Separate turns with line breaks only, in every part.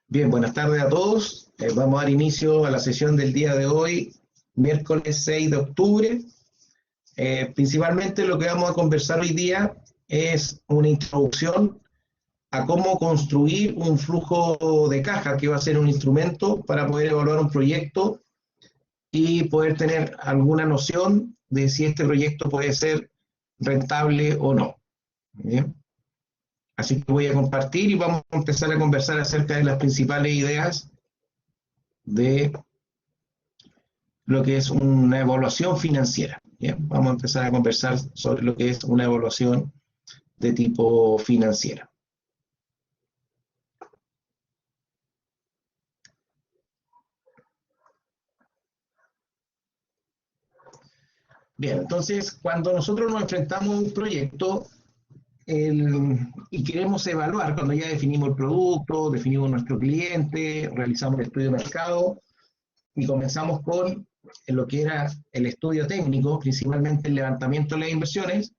Bien, buenas tardes a todos. Vamos a dar inicio a la sesión del día de hoy, miércoles 6 de octubre. Principalmente lo que vamos a conversar hoy día es una introducción a cómo construir un flujo de caja, que va a ser un instrumento para poder evaluar un proyecto y poder tener alguna noción de si este proyecto puede ser rentable o no. ¿Bien? Así que voy a compartir y vamos a empezar a conversar acerca de las principales ideas de lo que es una evaluación financiera. Bien, vamos a empezar a conversar sobre lo que es una evaluación de tipo financiera. Bien, entonces cuando nosotros nos enfrentamos a un proyecto y queremos evaluar, cuando ya definimos el producto, definimos nuestro cliente, realizamos el estudio de mercado y comenzamos con lo que era el estudio técnico, principalmente el levantamiento de las inversiones,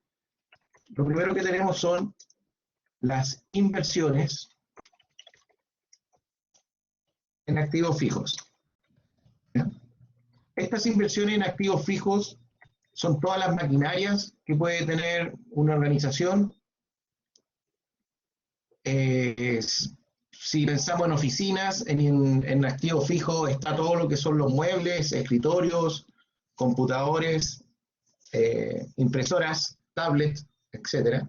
lo primero que tenemos son las inversiones en activos fijos. ¿Ya? Estas inversiones en activos fijos son todas las maquinarias que puede tener una organización. Si pensamos en oficinas, en activos fijos está todo lo que son los muebles, escritorios, computadores, impresoras, tablets, etc.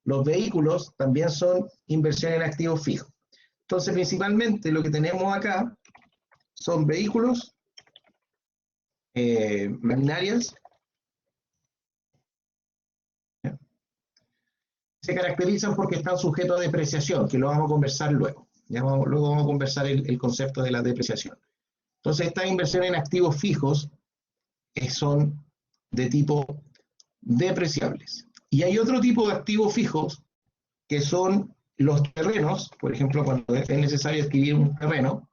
Los vehículos también son inversión en activos fijos. Entonces, principalmente lo que tenemos acá son vehículos, maquinarias. Se caracterizan porque están sujetos a depreciación, que lo vamos a conversar luego. Luego vamos a conversar el concepto de la depreciación. Entonces, estas inversiones en activos fijos son de tipo depreciables. Y hay otro tipo de activos fijos que son los terrenos, por ejemplo, cuando es necesario adquirir un terreno,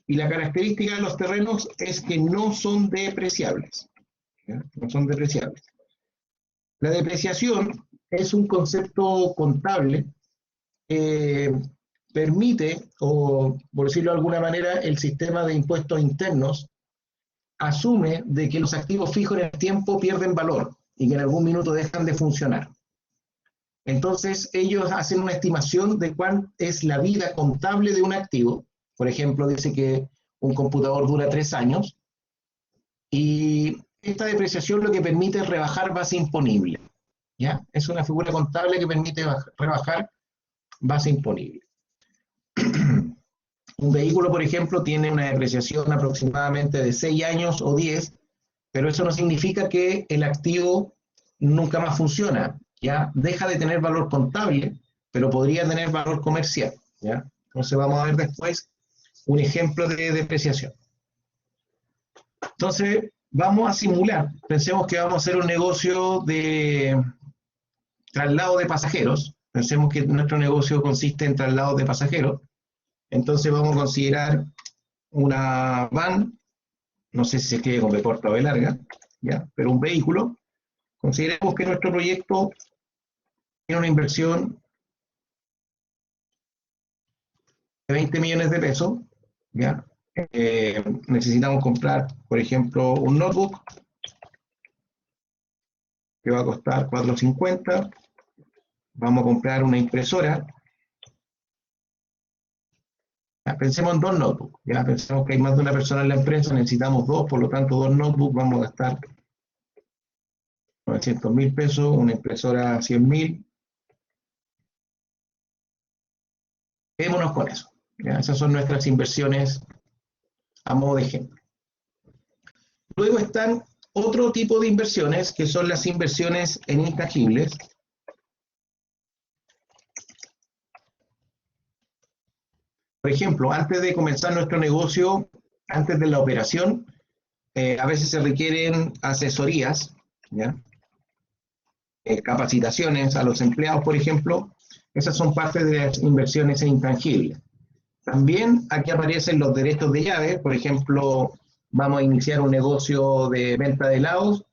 y la característica de los terrenos es que no son depreciables. ¿Ya? No son depreciables. La depreciación es un concepto contable que permite, o por decirlo de alguna manera, el sistema de impuestos internos asume de que los activos fijos en el tiempo pierden valor y que en algún minuto dejan de funcionar. Entonces ellos hacen una estimación de cuál es la vida contable de un activo. Por ejemplo, dice que un computador dura 3 años y esta depreciación lo que permite es rebajar base imponible. ¿Ya? Es una figura contable que permite rebajar base imponible. Un vehículo, por ejemplo, tiene una depreciación aproximadamente de 6 años o 10, pero eso no significa que el activo nunca más funciona. ¿Ya? Deja de tener valor contable, pero podría tener valor comercial. ¿Ya? Entonces vamos a ver después un ejemplo de depreciación. Entonces vamos a simular, pensemos que vamos a hacer un negocio de traslado de pasajeros. Pensemos que nuestro negocio consiste en traslados de pasajeros. Entonces vamos a considerar una van, no sé si se escribe con B corta o B larga, ¿ya? Pero un vehículo. Consideremos que nuestro proyecto tiene una inversión de 20 millones de pesos, ¿ya? Necesitamos comprar, por ejemplo, un notebook que va a costar 450. Vamos a comprar una impresora. Ya, pensemos en 2 notebooks. Ya pensemos que hay más de una persona en la empresa, necesitamos 2, por lo tanto 2 notebooks, vamos a gastar 900.000 pesos, una impresora 100.000. Quedémonos con eso. ¿Ya? Esas son nuestras inversiones a modo de ejemplo. Luego están otro tipo de inversiones, que son las inversiones en intangibles. Por ejemplo, antes de comenzar nuestro negocio, antes de la operación, a veces se requieren asesorías, ¿ya? Capacitaciones a los empleados, por ejemplo. Esas son parte de las inversiones en intangibles. También aquí aparecen los derechos de llave. Por ejemplo, vamos a iniciar un negocio de venta de helados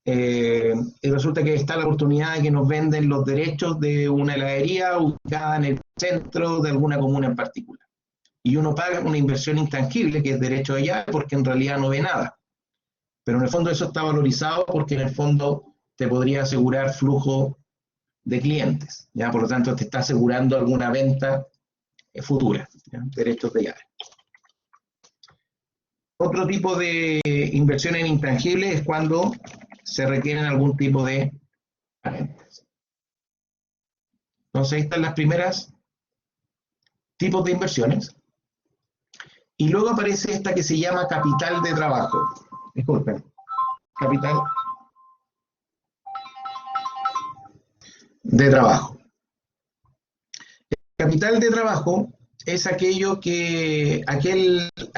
y resulta que está la oportunidad de que nos venden los derechos de una heladería ubicada en el centro de alguna comuna en particular. y uno paga una inversión intangible, que es derecho de llave, porque en realidad no ve nada. Pero en el fondo eso está valorizado porque en el fondo te podría asegurar flujo de clientes, ¿ya? Por lo tanto te está asegurando alguna venta futura, ¿ya? Derechos de llave. Otro tipo de inversión en intangibles es cuando se requieren algún tipo de patentes. Entonces, ahí están las primeras tipos de inversiones. Y luego aparece esta que se llama capital de trabajo. Disculpen, capital de trabajo. El capital de trabajo es aquella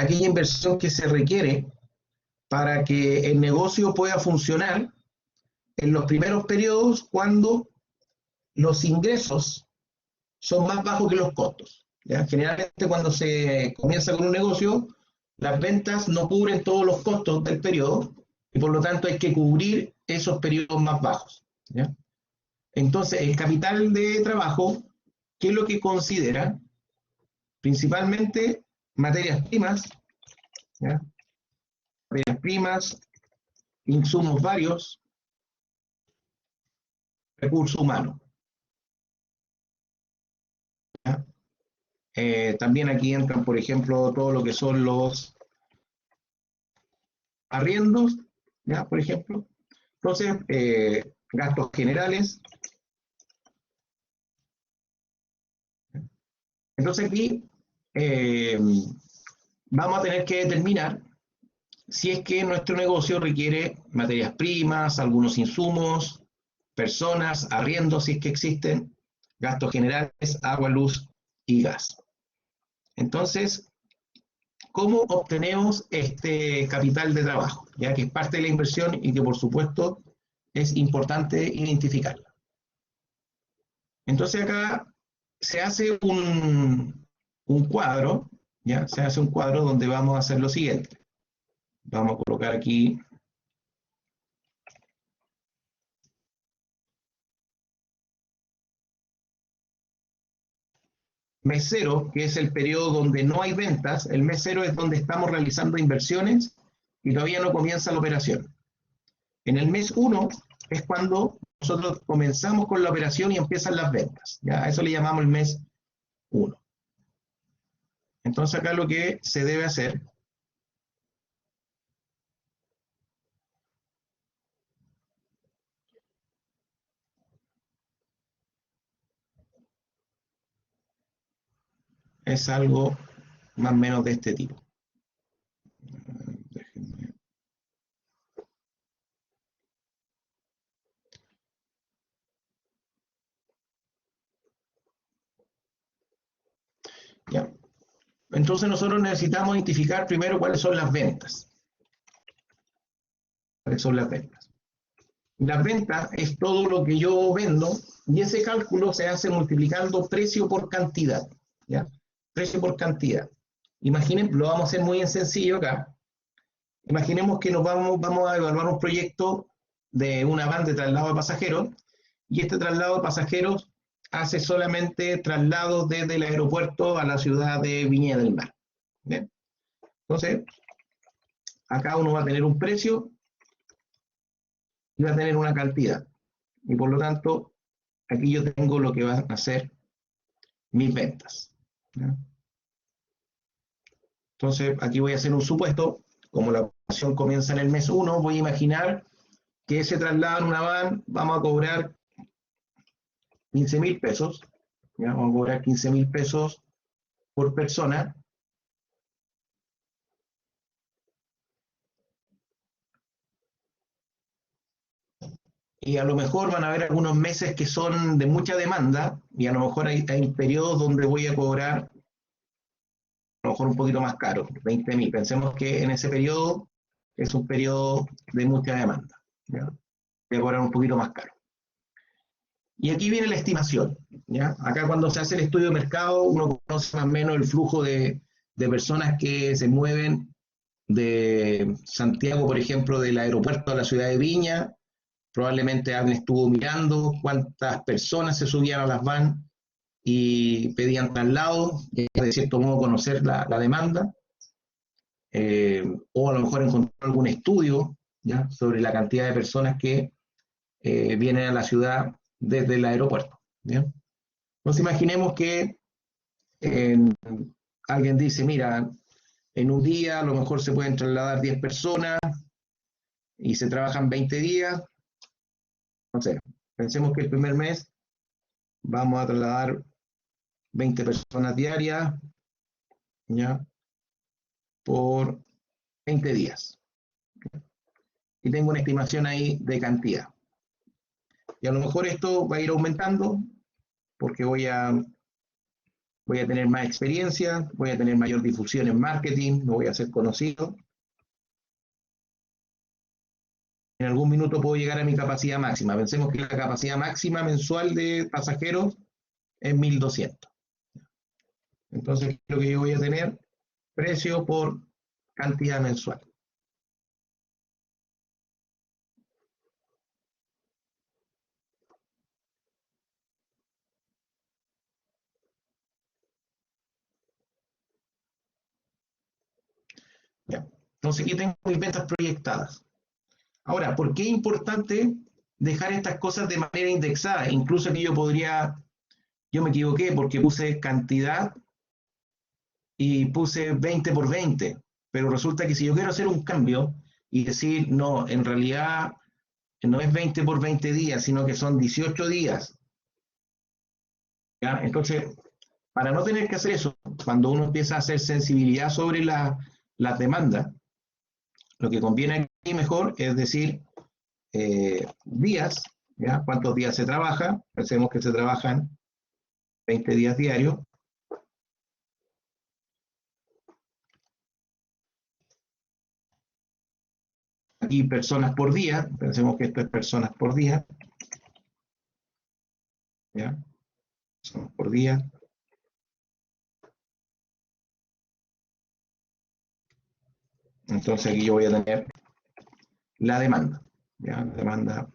inversión que se requiere para que el negocio pueda funcionar en los primeros periodos cuando los ingresos son más bajos que los costos, ¿ya? Generalmente cuando se comienza con un negocio, las ventas no cubren todos los costos del periodo y por lo tanto hay que cubrir esos periodos más bajos, ¿ya? Entonces, el capital de trabajo, ¿qué es lo que considera? Principalmente materias primas, ¿ya? Materias primas, insumos varios, recursos humanos. También aquí entran, por ejemplo, todo lo que son los arriendos, ¿ya? Por ejemplo. Entonces, gastos generales. Entonces aquí vamos a tener que determinar si es que nuestro negocio requiere materias primas, algunos insumos, personas, arriendos si es que existen, gastos generales, agua, luz y gas. Entonces, ¿cómo obtenemos este capital de trabajo? Ya que es parte de la inversión y que por supuesto es importante identificarla. Entonces acá se hace un cuadro, ¿ya? Se hace un cuadro donde vamos a hacer lo siguiente. Vamos a colocar aquí mes cero, que es el periodo donde no hay ventas. El mes cero es donde estamos realizando inversiones y todavía no comienza la operación. En el mes 1 es cuando nosotros comenzamos con la operación y empiezan las ventas. ¿Ya? A eso le llamamos el mes 1. Entonces acá lo que se debe hacer es algo más o menos de este tipo. ¿Ya? Entonces nosotros necesitamos identificar primero cuáles son las ventas. ¿Cuáles son las ventas? Las ventas es todo lo que yo vendo y ese cálculo se hace multiplicando precio por cantidad, ¿ya? Precio por cantidad. Imaginen, lo vamos a hacer muy en sencillo acá. Imaginemos que vamos a evaluar un proyecto de una van de traslado de pasajeros y este traslado de pasajeros hace solamente traslados desde el aeropuerto a la ciudad de Viña del Mar. ¿Bien? Entonces, acá uno va a tener un precio y va a tener una cantidad. Y por lo tanto, aquí yo tengo lo que van a ser mis ventas. ¿Ya? Entonces, aquí voy a hacer un supuesto. Como la operación comienza en el mes 1, voy a imaginar que ese traslado en una van vamos a cobrar 15.000 pesos. ¿Ya? Vamos a cobrar 15.000 pesos por persona. Y a lo mejor van a haber algunos meses que son de mucha demanda y a lo mejor hay periodos donde voy a cobrar a lo mejor un poquito más caro, 20.000. Pensemos que en ese periodo es un periodo de mucha demanda, ¿ya? Voy a cobrar un poquito más caro. Y aquí viene la estimación, ¿ya? Acá cuando se hace el estudio de mercado uno conoce más o menos el flujo de personas que se mueven de Santiago, por ejemplo, del aeropuerto a la ciudad de Viña. Probablemente alguien estuvo mirando cuántas personas se subían a las van y pedían traslado, de cierto modo conocer la demanda, o a lo mejor encontrar algún estudio, ¿ya?, sobre la cantidad de personas que vienen a la ciudad desde el aeropuerto. ¿Bien? Entonces imaginemos que eh, alguien dice, mira, en un día a lo mejor se pueden trasladar 10 personas y se trabajan 20 días. No sé, pensemos que el primer mes vamos a trasladar 20 personas diarias, ¿ya?, por 20 días. Y tengo una estimación ahí de cantidad. Y a lo mejor esto va a ir aumentando porque voy a tener más experiencia, voy a tener mayor difusión en marketing, me voy a hacer conocido. En algún minuto puedo llegar a mi capacidad máxima. Pensemos que la capacidad máxima mensual de pasajeros es 1.200. Entonces, lo que yo voy a tener, precio por cantidad mensual. Ya. Entonces, aquí tengo mis ventas proyectadas. Ahora, ¿por qué es importante dejar estas cosas de manera indexada? Incluso aquí yo me equivoqué porque puse cantidad y puse 20 por 20, pero resulta que si yo quiero hacer un cambio y decir, no, en realidad no es 20 por 20 días, sino que son 18 días, ¿ya? Entonces, para no tener que hacer eso, cuando uno empieza a hacer sensibilidad sobre las demandas, lo que conviene aquí mejor es decir días, ¿ya? ¿Cuántos días se trabaja? Pensemos que se trabajan 20 días diarios. Aquí personas por día, pensemos que esto es personas por día, ¿ya? Personas por día. Entonces aquí yo voy a tener la demanda, ¿ya? La demanda,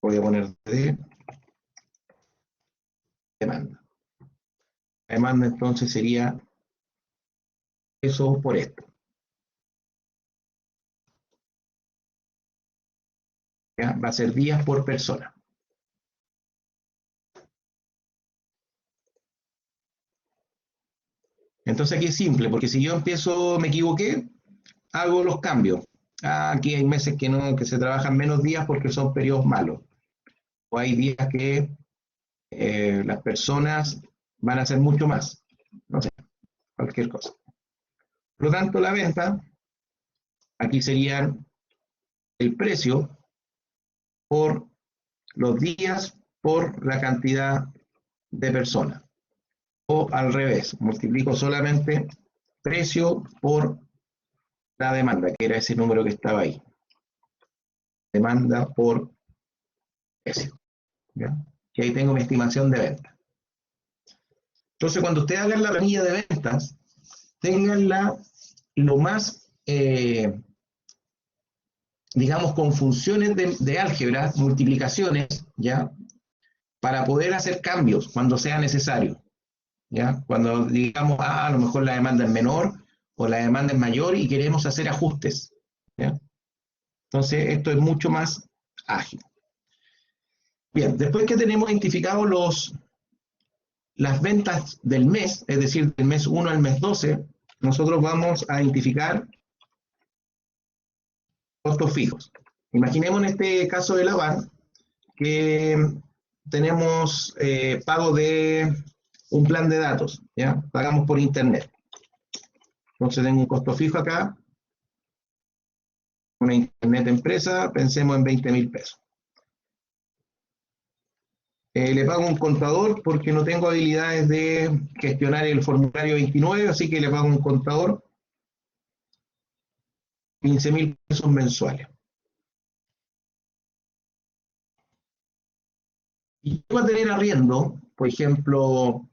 voy a poner de demanda. La demanda entonces sería eso por esto, ¿ya? Va a ser días por persona. Entonces aquí es simple, porque si yo empiezo, me equivoqué, hago los cambios. Aquí hay meses que no, que se trabajan menos días porque son periodos malos. O hay días que las personas van a hacer mucho más. No sé, cualquier cosa. Por lo tanto, la venta, aquí serían el precio por los días por la cantidad de personas. O al revés, multiplico solamente precio por la demanda, que era ese número que estaba ahí. Demanda por precio. ¿Ya? Y ahí tengo mi estimación de venta. Entonces, cuando ustedes hagan la planilla de ventas, tenganla lo más, digamos, con funciones de álgebra, multiplicaciones, ¿ya? Para poder hacer cambios cuando sea necesario, ¿ya? Cuando digamos, a lo mejor la demanda es menor o la demanda es mayor y queremos hacer ajustes, ¿ya? Entonces, esto es mucho más ágil. Bien, después que tenemos identificados las ventas del mes, es decir, del mes 1 al mes 12, nosotros vamos a identificar costos fijos. Imaginemos en este caso de la VAR que tenemos pago de un plan de datos, ¿ya? Pagamos por internet. Entonces tengo un costo fijo acá, una internet empresa, pensemos en 20.000 pesos. Le pago un contador porque no tengo habilidades de gestionar el formulario 29, así que le pago un contador 15.000 pesos mensuales. Y va a tener arriendo, por ejemplo,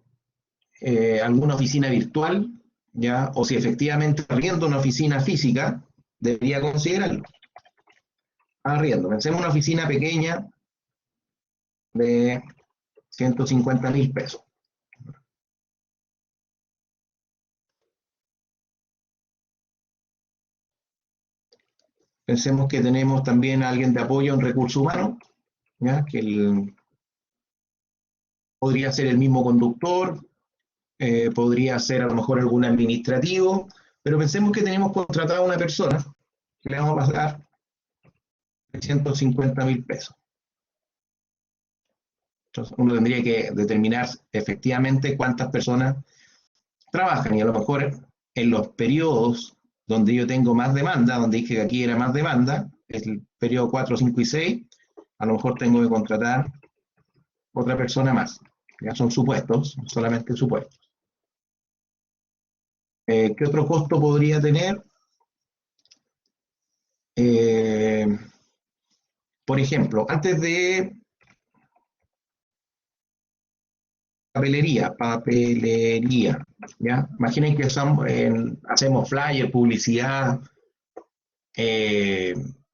alguna oficina virtual, ¿ya? O si efectivamente arriendo una oficina física, debería considerarlo. Arriendo, pensemos en una oficina pequeña de 150.000 pesos. Pensemos que tenemos también a alguien de apoyo en recursos humanos, ¿ya? Podría ser el mismo conductor, podría ser a lo mejor algún administrativo, pero pensemos que tenemos contratado a una persona que le vamos a pagar 150.000 pesos. Entonces uno tendría que determinar efectivamente cuántas personas trabajan, y a lo mejor en los periodos donde yo tengo más demanda, donde dije que aquí era más demanda, es el periodo 4, 5 y 6, a lo mejor tengo que contratar otra persona más. Ya son supuestos, solamente supuestos. ¿Qué otro costo podría tener? Por ejemplo, antes de papelería, ¿ya? Imaginen que hacemos flyer, publicidad,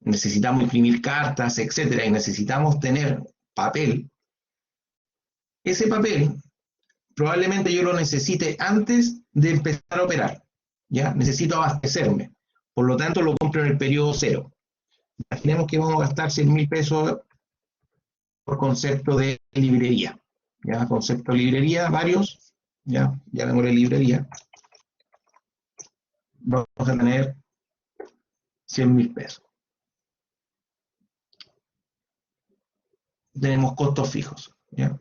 necesitamos imprimir cartas, etcétera, y necesitamos tener papel. Ese papel probablemente yo lo necesite antes de empezar a operar, ¿ya? Necesito abastecerme, por lo tanto lo compro en el periodo 0. Imaginemos que vamos a gastar 100.000 pesos por concepto de librería, ¿ya? Concepto de librería, varios, ya tengo la librería, vamos a tener 100.000 pesos. Tenemos costos fijos, ¿ya?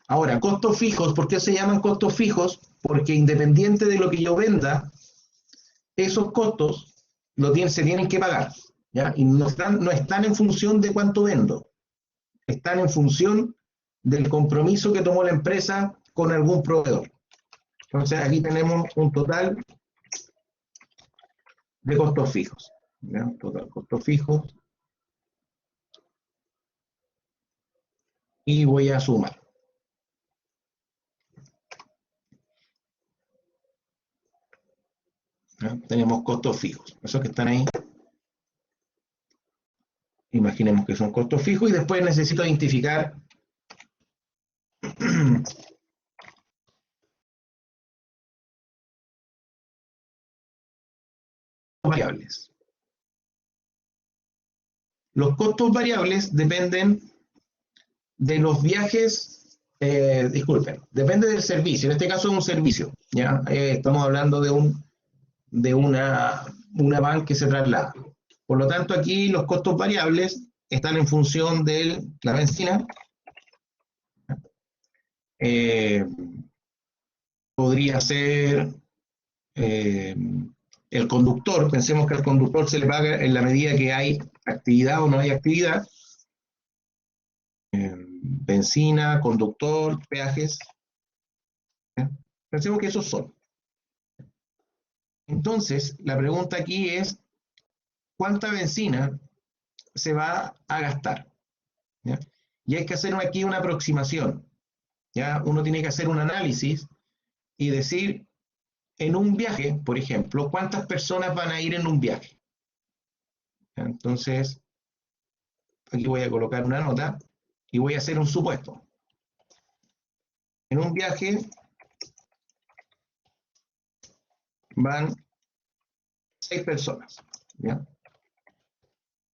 Ahora, costos fijos, ¿por qué se llaman costos fijos? Porque independiente de lo que yo venda, esos costos se tienen que pagar, ¿ya? Y no están en función de cuánto vendo, están en función del compromiso que tomó la empresa con algún proveedor. Entonces aquí tenemos un total de costos fijos, ¿ya? Total costos fijos, y voy a sumar. ¿Ya? Tenemos costos fijos, esos que están ahí. Imaginemos que son costos fijos, y después necesito identificar variables. Los costos variables dependen de los viajes, depende del servicio. En este caso es un servicio, ¿ya? Estamos hablando de una van que se traslada. Por lo tanto, aquí los costos variables están en función de la benzina. Podría ser el conductor. Pensemos que al conductor se le paga en la medida que hay actividad o no hay actividad. Benzina, conductor, peajes. ¿Ya? Pensemos que esos son. Entonces, la pregunta aquí es, ¿cuánta benzina se va a gastar? ¿Ya? Y hay que hacer aquí una aproximación. ¿Ya? Uno tiene que hacer un análisis y decir, en un viaje, por ejemplo, ¿cuántas personas van a ir en un viaje? ¿Ya? Entonces, aquí voy a colocar una nota y voy a hacer un supuesto. En un viaje van 6 personas, ¿ya?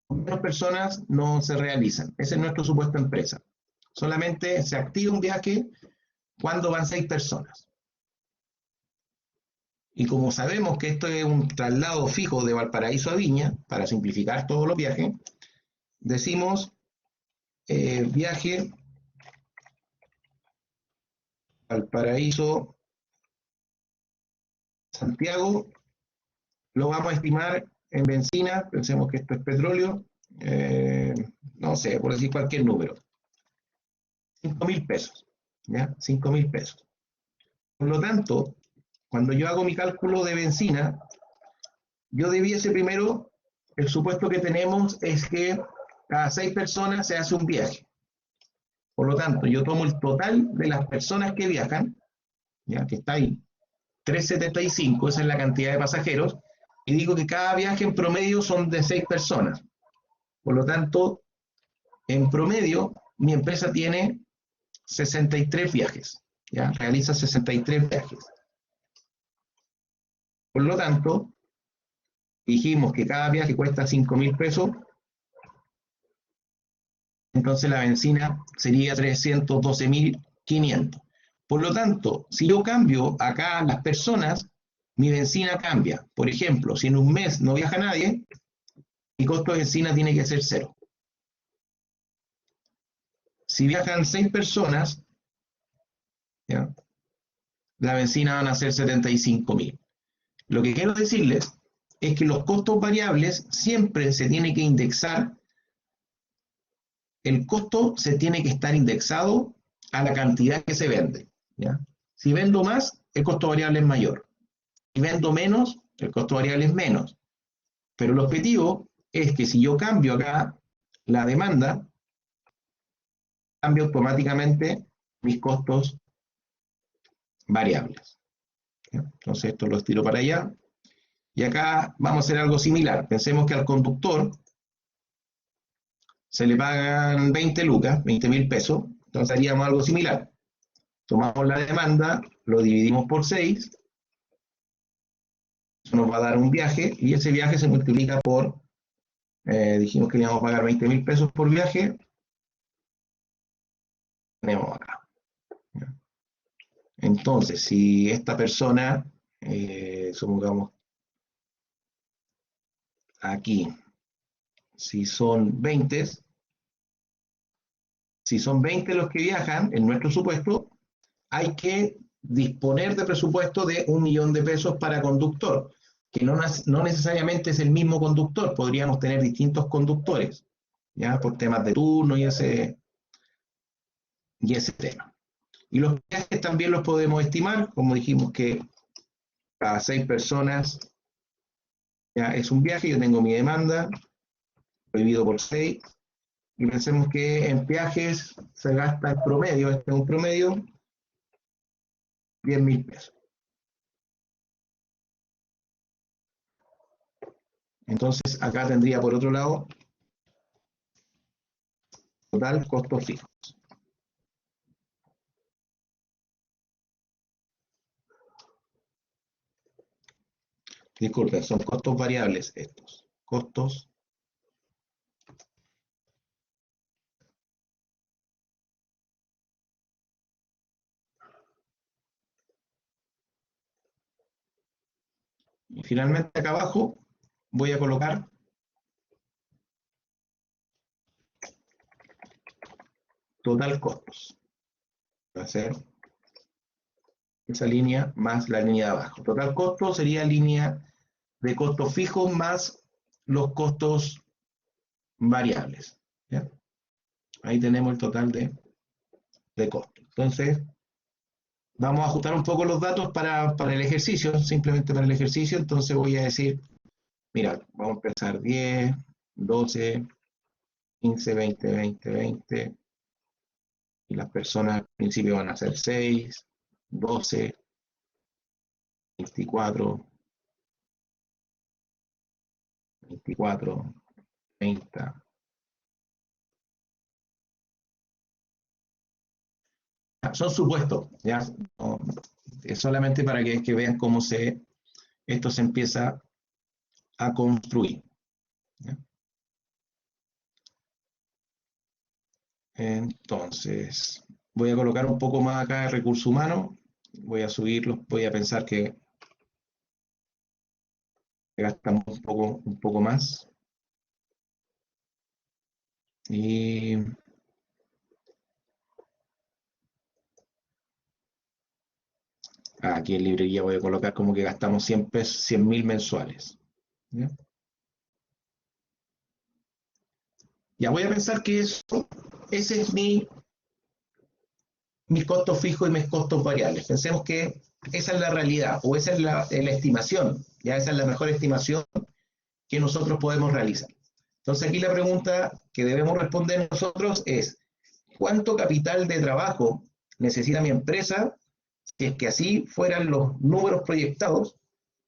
Menos personas no se realizan. Ese es nuestro supuesto empresa. Solamente se activa un viaje cuando van 6 personas. Y como sabemos que esto es un traslado fijo de Valparaíso a Viña, para simplificar todos los viajes, decimos viaje Valparaíso Santiago, lo vamos a estimar en benzina, pensemos que esto es petróleo, no sé, por decir cualquier número, 5.000 pesos, ¿ya? 5.000 pesos. Por lo tanto, cuando yo hago mi cálculo de benzina, yo debiese primero, el supuesto que tenemos es que cada 6 personas se hace un viaje. Por lo tanto, yo tomo el total de las personas que viajan, ¿ya? Que está ahí, 375, esa es la cantidad de pasajeros, y digo que cada viaje en promedio son de 6 personas. Por lo tanto, en promedio, mi empresa tiene 63 viajes, ¿ya? Realiza 63 viajes. Por lo tanto, dijimos que cada viaje cuesta 5.000 pesos, entonces la benzina sería 312.500. Por lo tanto, si yo cambio acá las personas, mi benzina cambia. Por ejemplo, si en un mes no viaja nadie, mi costo de benzina tiene que ser 0. Si viajan 6 personas, ¿ya?, la benzina van a ser 75.000. Lo que quiero decirles es que los costos variables siempre se tiene que indexar, el costo se tiene que estar indexado a la cantidad que se vende, ¿ya? Si vendo más, el costo variable es mayor. Si vendo menos, el costo variable es menos. Pero el objetivo es que si yo cambio acá la demanda, cambio automáticamente mis costos variables, ¿ya? Entonces esto lo estiro para allá. Y acá vamos a hacer algo similar. Pensemos que al conductor se le pagan 20 lucas, 20.000 pesos. Entonces haríamos algo similar. Tomamos la demanda, lo dividimos por 6. Eso nos va a dar un viaje. Y ese viaje se multiplica por, dijimos que le íbamos a pagar 20.000 pesos por viaje. Tenemos acá. Entonces, si esta persona, supongamos aquí, si son 20 los que viajan, en nuestro supuesto, hay que disponer de presupuesto de 1 millón de pesos para conductor, que no necesariamente es el mismo conductor, podríamos tener distintos conductores, ¿ya? Por temas de turno y ese tema. Y los viajes también los podemos estimar, como dijimos que cada 6 personas ya es un viaje, yo tengo mi demanda, dividido por 6, y pensemos que en viajes se gasta el promedio, este es un promedio, 10.000 pesos. Entonces acá tendría por otro lado total costos fijos. Disculpen, son costos variables estos. Costos y finalmente acá abajo voy a colocar total costos. Va a ser esa línea más la línea de abajo. Total costo sería línea de costos fijos más los costos variables, ¿ya? Ahí tenemos el total de costos. Entonces, vamos a ajustar un poco los datos para el ejercicio, simplemente para el ejercicio. Entonces voy a decir, mira, vamos a empezar 10, 12, 15, 20, 20, 20. Y las personas al principio van a ser 6, 12, 24, 24, 30. Son supuestos, ¿ya? No, es solamente para que vean cómo esto se empieza a construir, ¿ya? Entonces, voy a colocar un poco más acá de recursos humanos, voy a subirlos, voy a pensar que gastamos un poco más. Y aquí en librería voy a colocar como que gastamos 100 pesos, 100.000 mensuales, ¿ya? Ya voy a pensar que ese es mis costos fijos y mis costos variables. Pensemos que esa es la realidad, o esa es la estimación, ya esa es la mejor estimación que nosotros podemos realizar. Entonces aquí la pregunta que debemos responder nosotros es, ¿cuánto capital de trabajo necesita mi empresa? Si es que así fueran los números proyectados,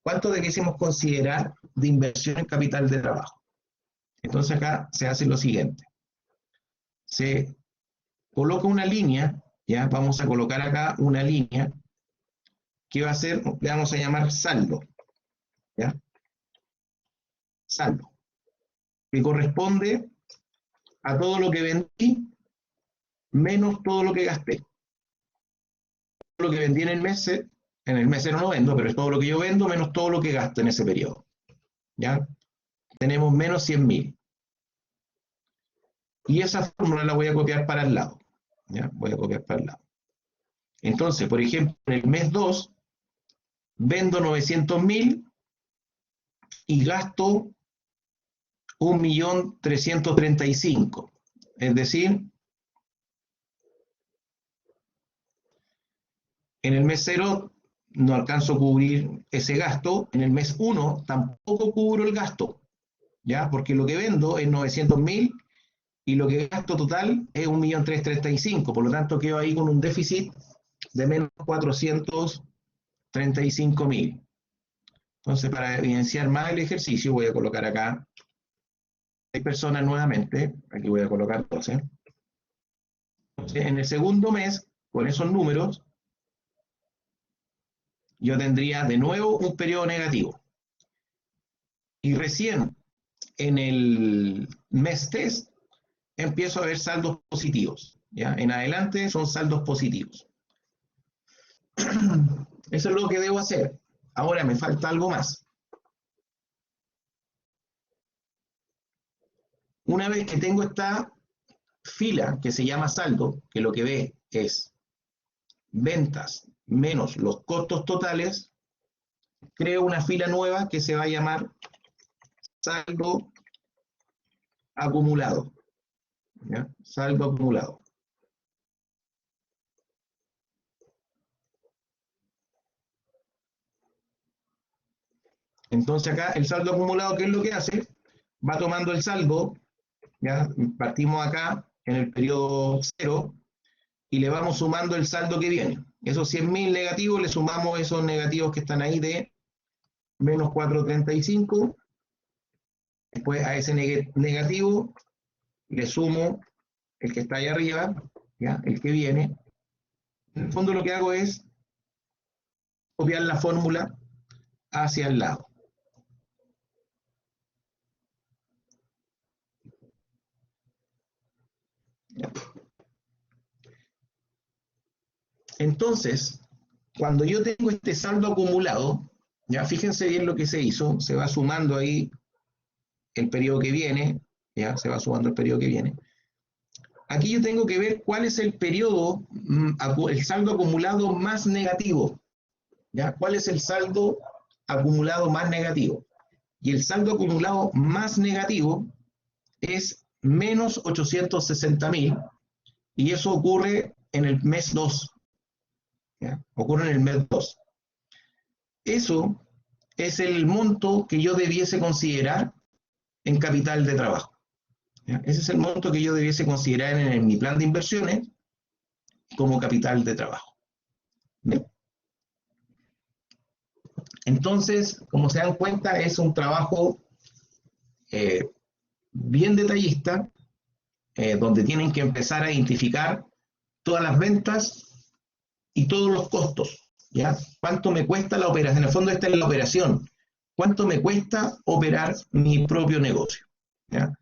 ¿cuánto debiésemos considerar de inversión en capital de trabajo? Entonces acá se hace lo siguiente. Se coloca una línea ¿ya? Vamos a colocar acá una línea que va a ser, le vamos a llamar saldo, ¿ya? Saldo, que corresponde a todo lo que vendí menos todo lo que gasté. Todo lo que vendí en el mes 0 no vendo, pero es todo lo que yo vendo menos todo lo que gasto en ese periodo, ¿ya? Tenemos menos 100.000. Y esa fórmula la voy a copiar para el lado, ¿ya? Voy a copiar para el lado. Entonces, por ejemplo, en el mes 2 vendo 900.000 y gasto 1.335.000. Es decir, en el mes 0 no alcanzo a cubrir ese gasto, en el mes 1 tampoco cubro el gasto, ¿ya? Porque lo que vendo es 900.000 y lo que gasto total es 1.335.000, por lo tanto quedo ahí con un déficit de menos 435.000. Entonces, para evidenciar más el ejercicio, voy a colocar acá 6 personas nuevamente, aquí voy a colocar 12. Entonces, en el segundo mes, con esos números, yo tendría de nuevo un periodo negativo. Y recién en el mes test empiezo a ver saldos positivos, ¿ya? En adelante son saldos positivos. Eso es lo que debo hacer. Ahora me falta algo más. Una vez que tengo esta fila que se llama saldo, que lo que ve es ventas menos los costos totales, creo una fila nueva que se va a llamar saldo acumulado, ¿ya? Saldo acumulado. Entonces acá el saldo acumulado, ¿qué es lo que hace? Va tomando el saldo, ¿ya? Partimos acá en el periodo 0 y le vamos sumando el saldo que viene. Esos 100.000 negativos le sumamos esos negativos que están ahí de menos 435. Después a ese negativo le sumo el que está ahí arriba, ¿ya? El que viene. En el fondo lo que hago es copiar la fórmula hacia el lado. Entonces, cuando yo tengo este saldo acumulado, ya fíjense bien lo que se hizo, se va sumando ahí el periodo que viene, ya se va sumando el periodo que viene. Aquí yo tengo que ver cuál es el periodo, el saldo acumulado más negativo, ¿ya? ¿Cuál es el saldo acumulado más negativo? Y el saldo acumulado más negativo es menos 860.000, y eso ocurre en el mes 2. ¿Ya? Ocurre en el mes 2. Eso es el monto que yo debiese considerar en capital de trabajo, ¿ya? Ese es el monto que yo debiese considerar en mi plan de inversiones como capital de trabajo. ¿Bien? Entonces, como se dan cuenta, es un trabajo bien detallista, donde tienen que empezar a identificar todas las ventas y todos los costos, ¿ya? ¿Cuánto me cuesta la operación? En el fondo esta es la operación. ¿Cuánto me cuesta operar mi propio negocio? ¿Ya?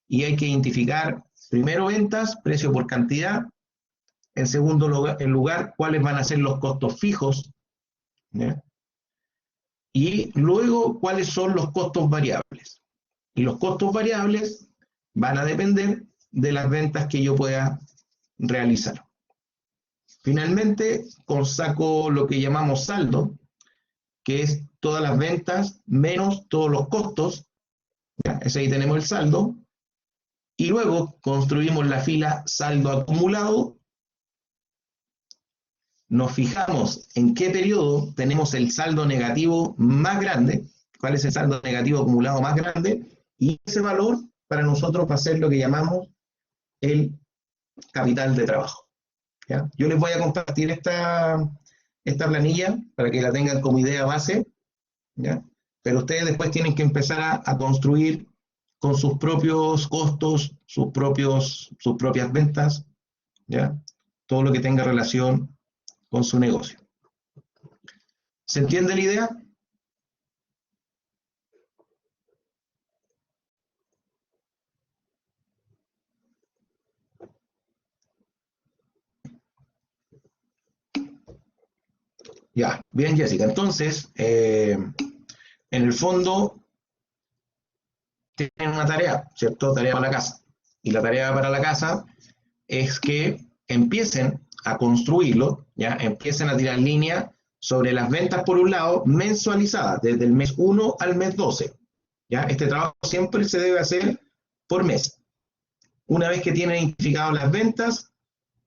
Y hay que identificar primero ventas, precio por cantidad. En segundo lugar, cuáles van a ser los costos fijos, ¿ya? Y luego, cuáles son los costos variables. Y los costos variables van a depender de las ventas que yo pueda realizar. Finalmente, saco lo que llamamos saldo, que es todas las ventas menos todos los costos. ¿Ya? Ese ahí tenemos el saldo. Y luego construimos la fila saldo acumulado. Nos fijamos en qué periodo tenemos el saldo negativo más grande, cuál es el saldo negativo acumulado más grande, y ese valor para nosotros va a ser lo que llamamos el capital de trabajo. ¿Ya? Yo les voy a compartir esta planilla para que la tengan como idea base, ¿ya? Pero ustedes después tienen que empezar a construir con sus propios costos, sus propias ventas, ¿ya? todo lo que tenga relación con su negocio. ¿Se entiende la idea? Ya, bien, Jessica. Entonces, en el fondo, tienen una tarea, ¿cierto? Tarea para la casa. Y la tarea para la casa es que empiecen a construirlo, ¿ya? Empiecen a tirar línea sobre las ventas, por un lado, mensualizadas, desde el mes 1 al mes 12. ¿Ya? Este trabajo siempre se debe hacer por mes. Una vez que tienen identificadas las ventas,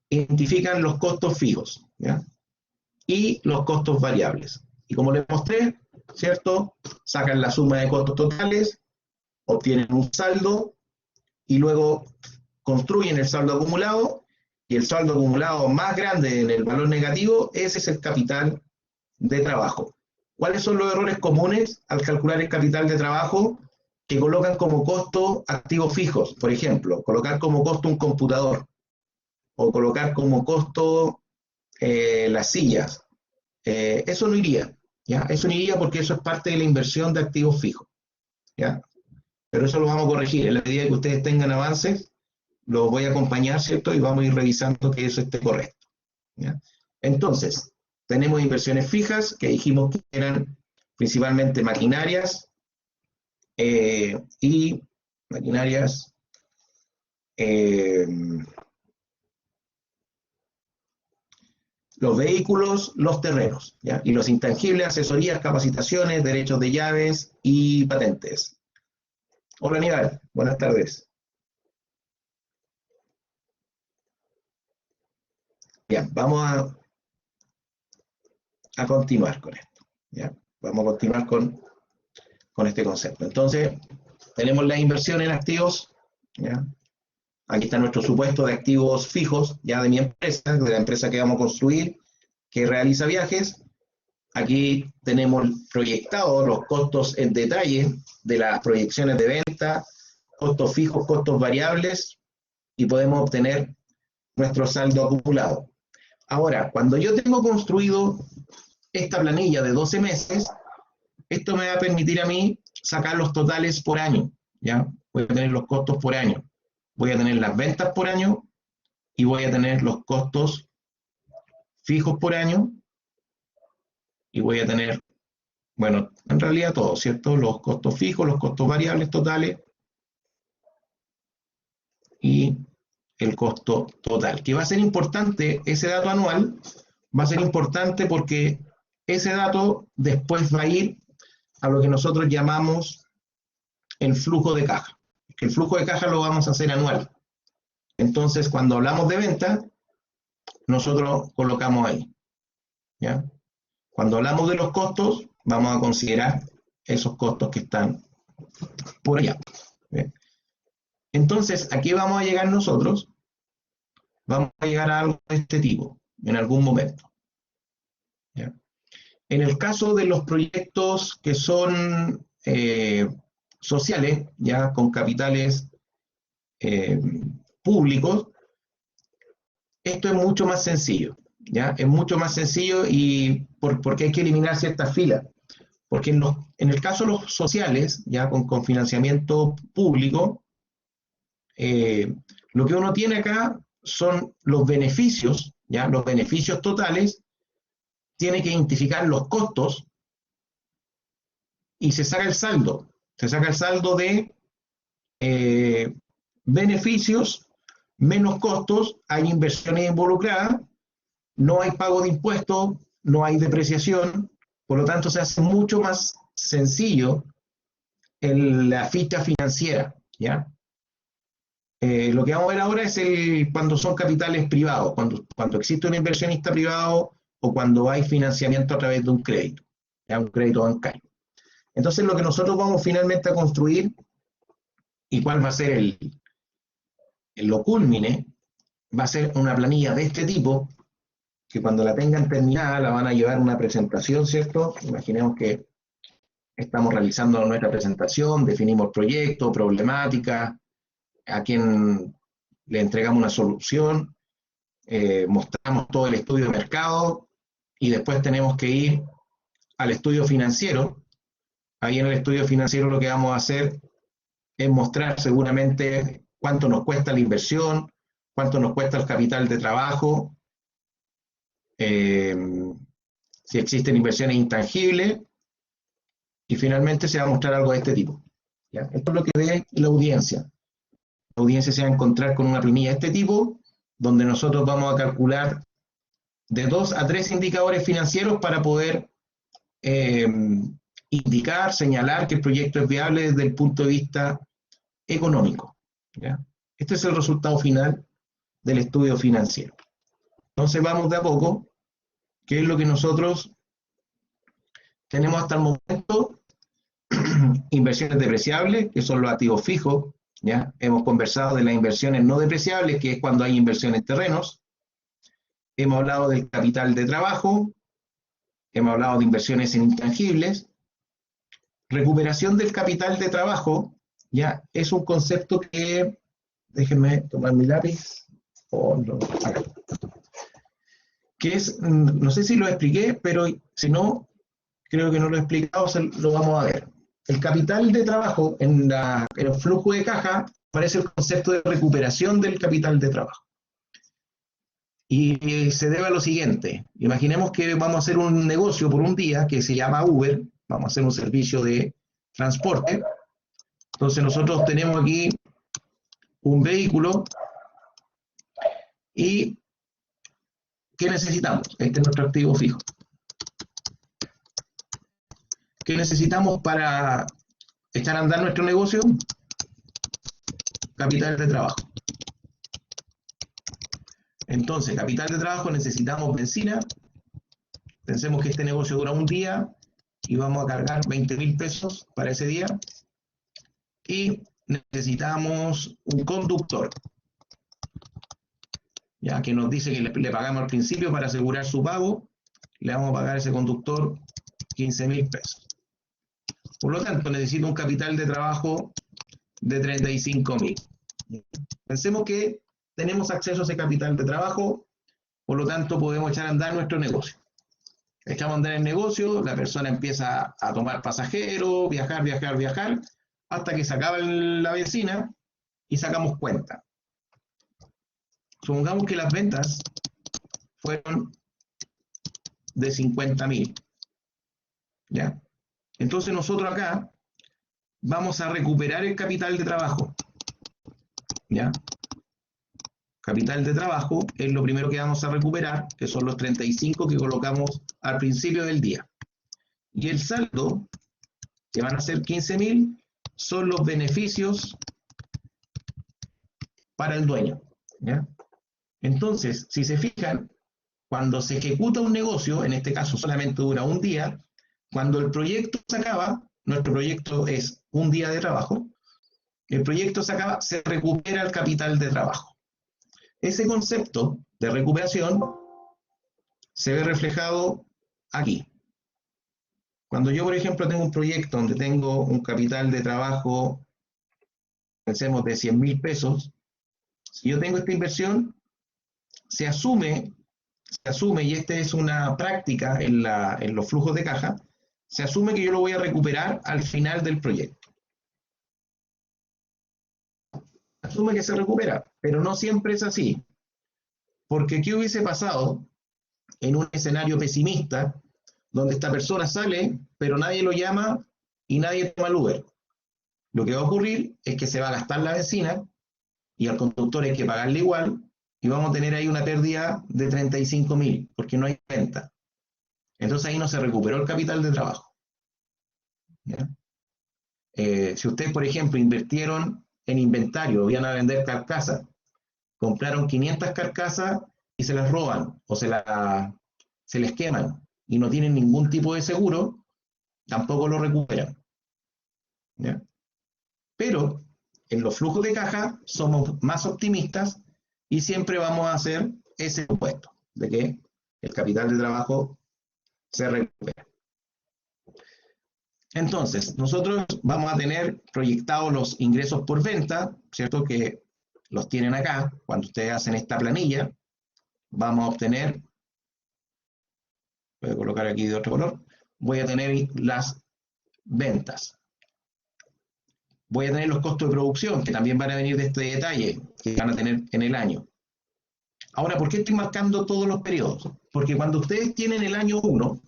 identifican los costos fijos, ¿ya? Y los costos variables. Y como les mostré, ¿cierto? Sacan la suma de costos totales, obtienen un saldo y luego construyen el saldo acumulado, y el saldo acumulado más grande en el valor negativo, ese es el capital de trabajo. ¿Cuáles son los errores comunes al calcular el capital de trabajo? Que colocan como costo activos fijos, por ejemplo, colocar como costo un computador, o colocar como costo las sillas. Eso no iría, ¿ya? Eso no iría porque eso es parte de la inversión de activos fijos, ¿ya? Pero eso lo vamos a corregir. En la medida que ustedes tengan avances, los voy a acompañar, ¿cierto? Y vamos a ir revisando que eso esté correcto, ¿ya? Entonces, tenemos inversiones fijas, que dijimos que eran principalmente maquinarias, y maquinarias, los vehículos, los terrenos, ¿ya? Y los intangibles, asesorías, capacitaciones, derechos de llaves y patentes. Hola Aníbal, buenas tardes. Bien, vamos a continuar con esto, ¿ya? Vamos a continuar con este concepto. Entonces, tenemos la inversión en activos, ¿ya? Aquí está nuestro supuesto de activos fijos, ya de mi empresa, de la empresa que vamos a construir, que realiza viajes. Aquí tenemos proyectados los costos en detalle de las proyecciones de venta, costos fijos, costos variables, y podemos obtener nuestro saldo acumulado. Ahora, cuando yo tengo construido esta planilla de 12 meses, esto me va a permitir a mí sacar los totales por año, ¿ya? Voy a tener los costos por año, voy a tener las ventas por año y voy a tener los costos fijos por año y voy a tener, bueno, en realidad todo, ¿cierto? Los costos fijos, los costos variables totales y el costo total, que va a ser importante, ese dato anual va a ser importante porque ese dato después va a ir a lo que nosotros llamamos el flujo de caja, que el flujo de caja lo vamos a hacer anual. Entonces, cuando hablamos de venta, nosotros colocamos ahí, ¿ya? Cuando hablamos de los costos, vamos a considerar esos costos que están por allá, ¿bien? Entonces, ¿a qué vamos a llegar nosotros? Vamos a llegar a algo de este tipo, en algún momento, ¿ya? En el caso de los proyectos que son sociales, ya con capitales públicos, esto es mucho más sencillo, ¿ya? Es mucho más sencillo y porque hay que eliminar ciertas filas. Porque en el caso de los sociales, ya con financiamiento público, lo que uno tiene acá son los beneficios, ¿ya? Los beneficios totales, tiene que identificar los costos y se saca el saldo. Se saca el saldo de beneficios menos costos, hay inversiones involucradas, no hay pago de impuestos, no hay depreciación, por lo tanto se hace mucho más sencillo la ficha financiera, ¿ya? Lo que vamos a ver ahora es cuando son capitales privados, cuando existe un inversionista privado o cuando hay financiamiento a través de un crédito, ¿ya? Un crédito bancario. Entonces lo que nosotros vamos finalmente a construir y cuál va a ser lo culmine, va a ser una planilla de este tipo, que cuando la tengan terminada la van a llevar a una presentación, ¿cierto? Imaginemos que estamos realizando nuestra presentación, definimos proyecto, problemática, a quién le entregamos una solución, mostramos todo el estudio de mercado y después tenemos que ir al estudio financiero. Ahí en el estudio financiero lo que vamos a hacer es mostrar seguramente cuánto nos cuesta la inversión, cuánto nos cuesta el capital de trabajo, si existen inversiones intangibles, y finalmente se va a mostrar algo de este tipo. ¿Ya? Esto es lo que ve la audiencia. La audiencia se va a encontrar con una planilla de este tipo, donde nosotros vamos a calcular de 2 a 3 indicadores financieros para poder indicar, señalar que el proyecto es viable desde el punto de vista económico. ¿Ya? Este es el resultado final del estudio financiero. Entonces vamos de a poco, que es lo que nosotros tenemos hasta el momento. Inversiones depreciables, que son los activos fijos. ¿Ya? Hemos conversado de las inversiones no depreciables, que es cuando hay inversiones en terrenos. Hemos hablado del capital de trabajo, hemos hablado de inversiones en intangibles. Recuperación del capital de trabajo, ya es un concepto que, déjenme tomar mi lápiz, que es, no sé si lo expliqué, pero si no, creo que no lo he explicado, lo vamos a ver. El capital de trabajo, en el flujo de caja, aparece el concepto de recuperación del capital de trabajo. Y se debe a lo siguiente: imaginemos que vamos a hacer un negocio por un día que se llama Uber, vamos a hacer un servicio de transporte. Entonces nosotros tenemos aquí un vehículo y ¿qué necesitamos? Este es nuestro activo fijo. ¿Qué necesitamos para echar a andar nuestro negocio? Capital de trabajo. Entonces, capital de trabajo, necesitamos benzina. Pensemos que este negocio dura un día y vamos a cargar 20.000 pesos para ese día. Y necesitamos un conductor, ya que nos dice que le pagamos al principio para asegurar su pago, le vamos a pagar a ese conductor 15.000 pesos. Por lo tanto, necesito un capital de trabajo de 35.000. Pensemos que tenemos acceso a ese capital de trabajo, por lo tanto podemos echar a andar nuestro negocio. Echamos a andar el negocio, la persona empieza a tomar pasajeros, viajar, hasta que se acaba la benzina y sacamos cuenta. Supongamos que las ventas fueron de 50.000. ¿Ya? Entonces nosotros acá vamos a recuperar el capital de trabajo. ¿Ya? Capital de trabajo es lo primero que vamos a recuperar, que son los 35 que colocamos al principio del día. Y el saldo, que van a ser 15.000, son los beneficios para el dueño. ¿Ya? Entonces, si se fijan, cuando se ejecuta un negocio, en este caso solamente dura un día, cuando el proyecto se acaba, nuestro proyecto es un día de trabajo, el proyecto se acaba, se recupera el capital de trabajo. Ese concepto de recuperación se ve reflejado aquí. Cuando yo, por ejemplo, tengo un proyecto donde tengo un capital de trabajo, pensemos de 100.000 pesos, si yo tengo esta inversión, se asume, y esta es una práctica en los flujos de caja, se asume que yo lo voy a recuperar al final del proyecto. Asume que se recupera, pero no siempre es así. Porque ¿qué hubiese pasado en un escenario pesimista donde esta persona sale, pero nadie lo llama y nadie toma el Uber? Lo que va a ocurrir es que se va a gastar la benzina y al conductor hay que pagarle igual y vamos a tener ahí una pérdida de 35.000 porque no hay venta. Entonces ahí no se recuperó el capital de trabajo. ¿Ya? Si ustedes, por ejemplo, invirtieron en inventario, iban a vender carcasas, compraron 500 carcasas y se las roban o se les queman y no tienen ningún tipo de seguro, tampoco lo recuperan. ¿Ya? Pero en los flujos de caja somos más optimistas y siempre vamos a hacer ese supuesto de que el capital de trabajo se recupera. Entonces, nosotros vamos a tener proyectados los ingresos por venta, ¿cierto? Que los tienen acá, cuando ustedes hacen esta planilla, vamos a obtener, voy a colocar aquí de otro color, voy a tener las ventas. Voy a tener los costos de producción, que también van a venir de este detalle, que van a tener en el año. Ahora, ¿por qué estoy marcando todos los periodos? Porque cuando ustedes tienen el año 1,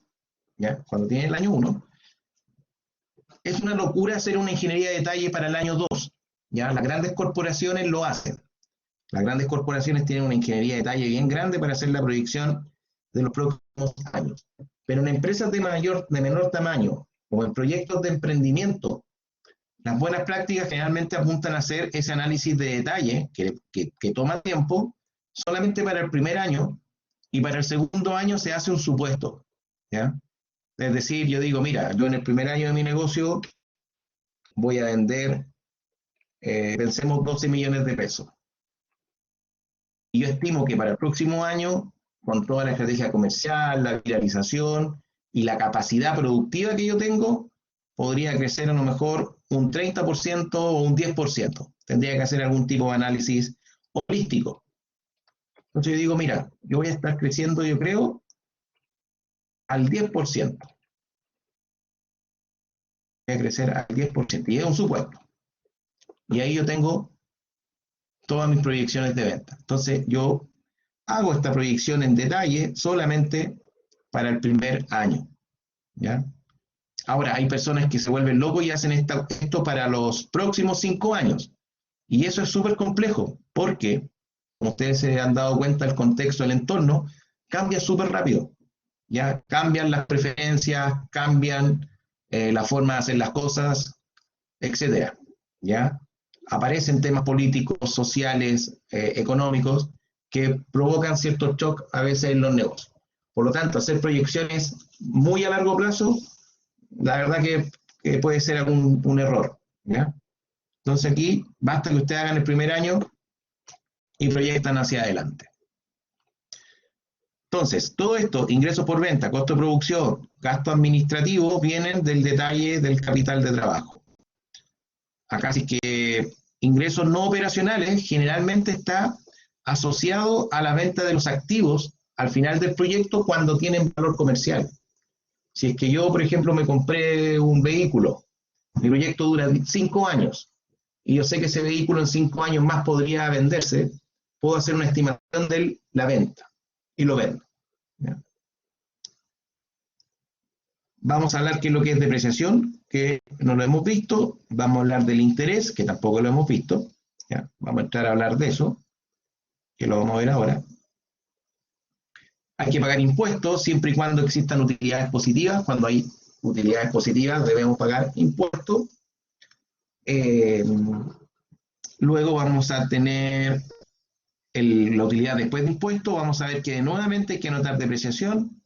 ¿ya? Cuando tienen el año 1, es una locura hacer una ingeniería de detalle para el año 2, ¿ya? Las grandes corporaciones lo hacen. Las grandes corporaciones tienen una ingeniería de detalle bien grande para hacer la proyección de los próximos años. Pero en empresas de menor tamaño o en proyectos de emprendimiento, las buenas prácticas generalmente apuntan a hacer ese análisis de detalle que toma tiempo solamente para el primer año, y para el segundo año se hace un supuesto, ¿ya? Es decir, yo digo, mira, yo en el primer año de mi negocio voy a vender, pensemos, 12 millones de pesos. Y yo estimo que para el próximo año, con toda la estrategia comercial, la viralización y la capacidad productiva que yo tengo, podría crecer a lo mejor un 30% o un 10%. Tendría que hacer algún tipo de análisis holístico. Entonces yo digo, mira, yo voy a estar creciendo, yo creo, al 10%. Voy a crecer al 10%. Y es un supuesto. Y ahí yo tengo todas mis proyecciones de venta. Entonces yo hago esta proyección en detalle solamente para el primer año, ¿ya? Ahora, hay personas que se vuelven locos y hacen esto para los próximos 5 años. Y eso es súper complejo, porque, como ustedes se han dado cuenta, el contexto, el entorno, cambia súper rápido. Ya cambian las preferencias, cambian la forma de hacer las cosas, etcétera. ¿Ya? Aparecen temas políticos, sociales, económicos, que provocan ciertos shocks a veces en los negocios. Por lo tanto, hacer proyecciones muy a largo plazo, la verdad que puede ser un error, ¿ya? Entonces aquí basta que ustedes hagan el primer año y proyectan hacia adelante. Entonces, todo esto, ingresos por venta, costo de producción, gasto administrativo, vienen del detalle del capital de trabajo. Acá sí que ingresos no operacionales generalmente está asociado a la venta de los activos al final del proyecto cuando tienen valor comercial. Si es que yo, por ejemplo, me compré un vehículo, mi proyecto dura 5 años, y yo sé que ese vehículo en 5 años más podría venderse, puedo hacer una estimación de la venta y lo vendo, ¿ya? Vamos a hablar qué es lo que es depreciación, que no lo hemos visto. Vamos a hablar del interés, que tampoco lo hemos visto, ¿ya? Vamos a entrar a hablar de eso, que lo vamos a ver ahora. Hay que pagar impuestos siempre y cuando existan utilidades positivas. Cuando hay utilidades positivas debemos pagar impuestos. Luego vamos a tener la utilidad después de impuestos. Vamos a ver que nuevamente hay que anotar depreciación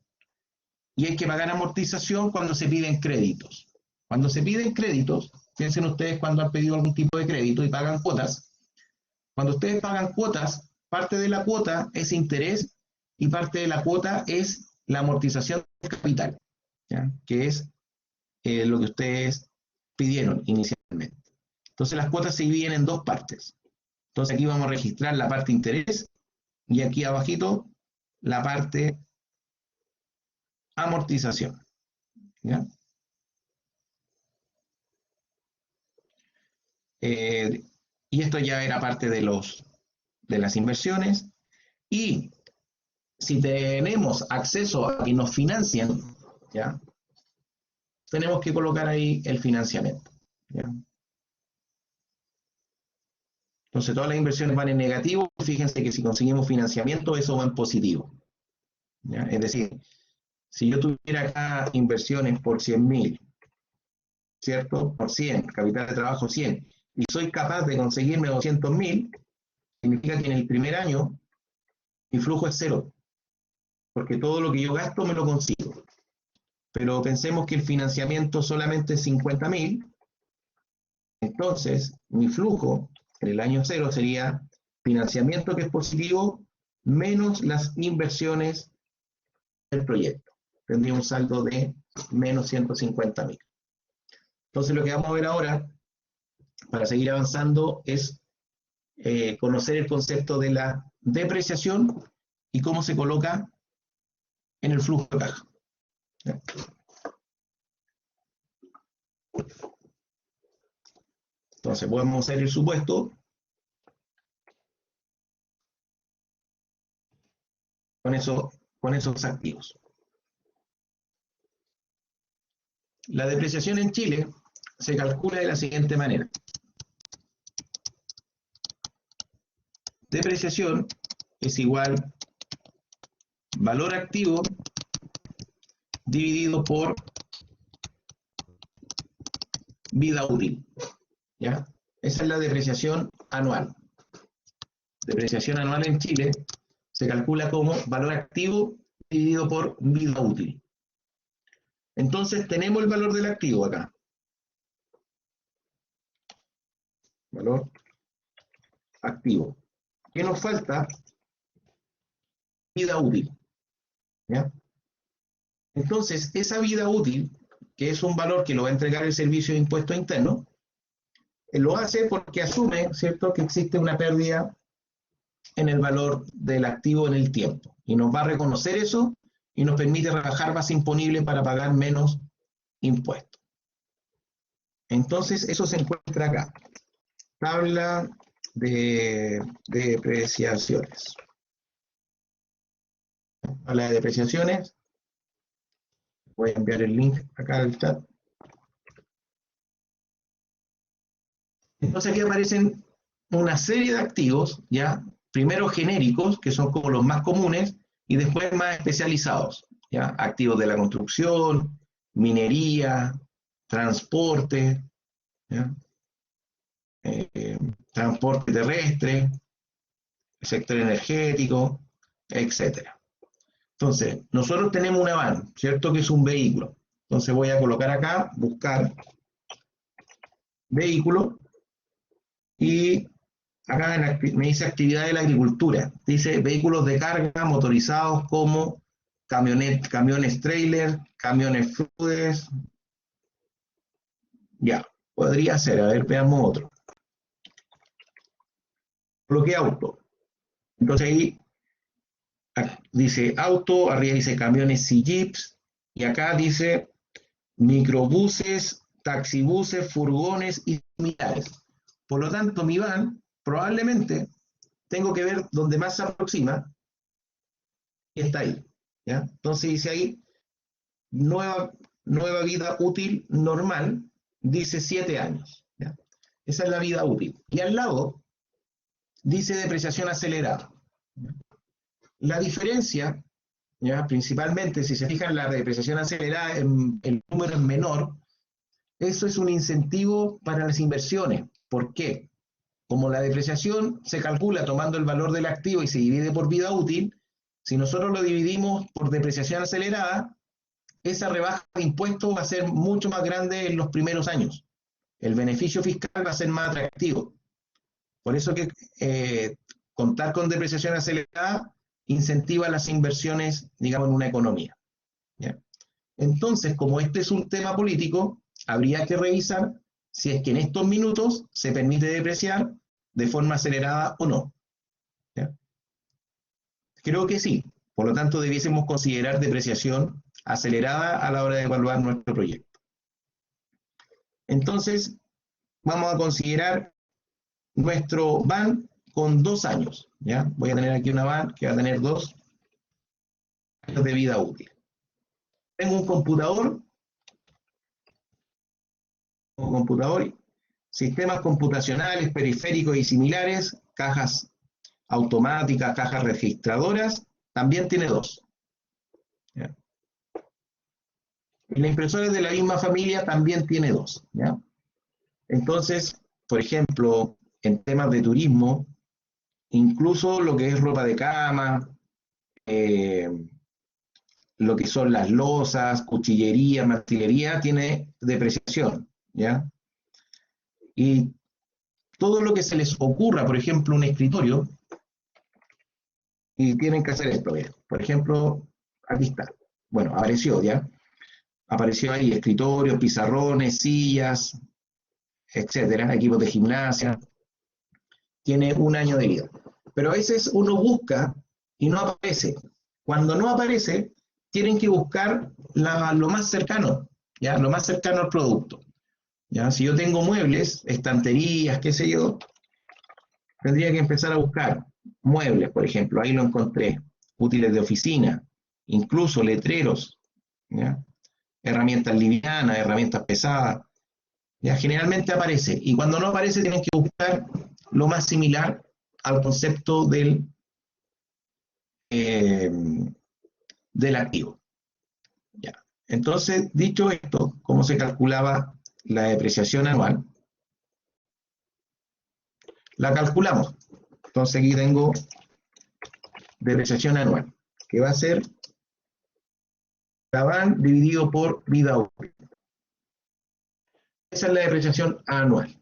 y hay que pagar amortización cuando se piden créditos. Cuando se piden créditos, piensen ustedes cuando han pedido algún tipo de crédito y pagan cuotas. Cuando ustedes pagan cuotas, parte de la cuota es interés y parte de la cuota es la amortización del capital, ¿ya? Que es lo que ustedes pidieron inicialmente. Entonces las cuotas se dividen en dos partes. Entonces aquí vamos a registrar la parte interés y aquí abajito la parte amortización, ¿ya? Y esto ya era parte de las inversiones. Y si tenemos acceso a que nos financien, ¿ya? Tenemos que colocar ahí el financiamiento, ¿ya? Entonces todas las inversiones van en negativo. Fíjense que si conseguimos financiamiento, eso va en positivo, ¿ya? Es decir, si yo tuviera acá inversiones por 100.000, ¿cierto? Por 100, capital de trabajo 100, y soy capaz de conseguirme 200.000, significa que en el primer año mi flujo es cero, porque todo lo que yo gasto me lo consigo. Pero pensemos que el financiamiento solamente es 50.000, entonces mi flujo en el año cero sería financiamiento, que es positivo, menos las inversiones del proyecto. Tendría un saldo de menos 150.000. Entonces lo que vamos a ver ahora, para seguir avanzando, es conocer el concepto de la depreciación y cómo se coloca en el flujo de caja. ¿Ya? Entonces podemos hacer el supuesto con esos activos. La depreciación en Chile se calcula de la siguiente manera. Depreciación es igual valor activo dividido por vida útil. ¿Ya? Esa es la depreciación anual. Depreciación anual en Chile se calcula como valor activo dividido por vida útil. Entonces tenemos el valor del activo acá. Valor activo. ¿Qué nos falta? Vida útil. ¿Ya? Entonces, esa vida útil, que es un valor que lo va a entregar el Servicio de Impuesto Interno, lo hace porque asume, ¿cierto?, que existe una pérdida en el valor del activo en el tiempo. Y nos va a reconocer eso y nos permite rebajar base imponible para pagar menos impuestos. Entonces, eso se encuentra acá. Tabla de depreciaciones. Tabla de depreciaciones. Voy a enviar el link acá al chat. Entonces aquí aparecen una serie de activos, ¿ya? Primero genéricos, que son como los más comunes, y después más especializados, ¿ya? Activos de la construcción, minería, transporte, ¿ya? Transporte terrestre, sector energético, etc. Entonces, nosotros tenemos una van, ¿cierto? Que es un vehículo. Entonces voy a colocar acá, buscar vehículo, y acá me dice actividad de la agricultura. Dice vehículos de carga motorizados como camiones trailer, camiones frudes. Ya, podría ser. A ver, veamos otro. Bloque auto. Entonces ahí dice auto, arriba dice camiones y jeeps, y acá dice microbuses, taxibuses, furgones y similares. Por lo tanto, mi van probablemente tengo que ver dónde más se aproxima, y está ahí. ¿Ya? Entonces dice ahí, nueva vida útil normal, dice 7 años. ¿Ya? Esa es la vida útil. Y al lado dice depreciación acelerada. La diferencia, ¿ya? Principalmente, si se fijan, la depreciación acelerada, el número es menor. Eso es un incentivo para las inversiones. ¿Por qué? Como la depreciación se calcula tomando el valor del activo y se divide por vida útil, si nosotros lo dividimos por depreciación acelerada, esa rebaja de impuestos va a ser mucho más grande en los primeros años. El beneficio fiscal va a ser más atractivo. Por eso que contar con depreciación acelerada incentiva las inversiones, digamos, en una economía. ¿Ya? Entonces, como este es un tema político, habría que revisar si es que en estos minutos se permite depreciar de forma acelerada o no. ¿Ya? Creo que sí. Por lo tanto, debiésemos considerar depreciación acelerada a la hora de evaluar nuestro proyecto. Entonces, vamos a considerar nuestro van con 2 años. ¿Ya? Voy a tener aquí una van que va a tener 2 años de vida útil. Tengo un computador, sistemas computacionales, periféricos y similares, cajas automáticas, cajas registradoras, también tiene 2. ¿Ya? Y la impresora de la misma familia también tiene 2. ¿Ya? Entonces, por ejemplo, en temas de turismo, incluso lo que es ropa de cama, lo que son las losas, cuchillería, martillería, tiene depreciación. ¿Ya? Y todo lo que se les ocurra, por ejemplo, un escritorio, y tienen que hacer esto. Por ejemplo, aquí está. Bueno, apareció ya. Apareció ahí escritorios, pizarrones, sillas, etcétera, equipos de gimnasia. Tiene 1 año de vida. Pero a veces uno busca y no aparece. Cuando no aparece, tienen que buscar lo más cercano, ¿ya? Lo más cercano al producto. ¿Ya? Si yo tengo muebles, estanterías, qué sé yo, tendría que empezar a buscar muebles, por ejemplo, ahí lo encontré, útiles de oficina, incluso letreros, ¿ya? Herramientas livianas, herramientas pesadas, ¿ya? Generalmente aparece, y cuando no aparece tienen que buscar lo más similar al concepto eh, del activo. ¿Ya? Entonces, dicho esto, ¿cómo se calculaba la depreciación anual? La calculamos. Entonces aquí tengo depreciación anual, que va a ser TABAN dividido por vida útil. Esa es la depreciación anual.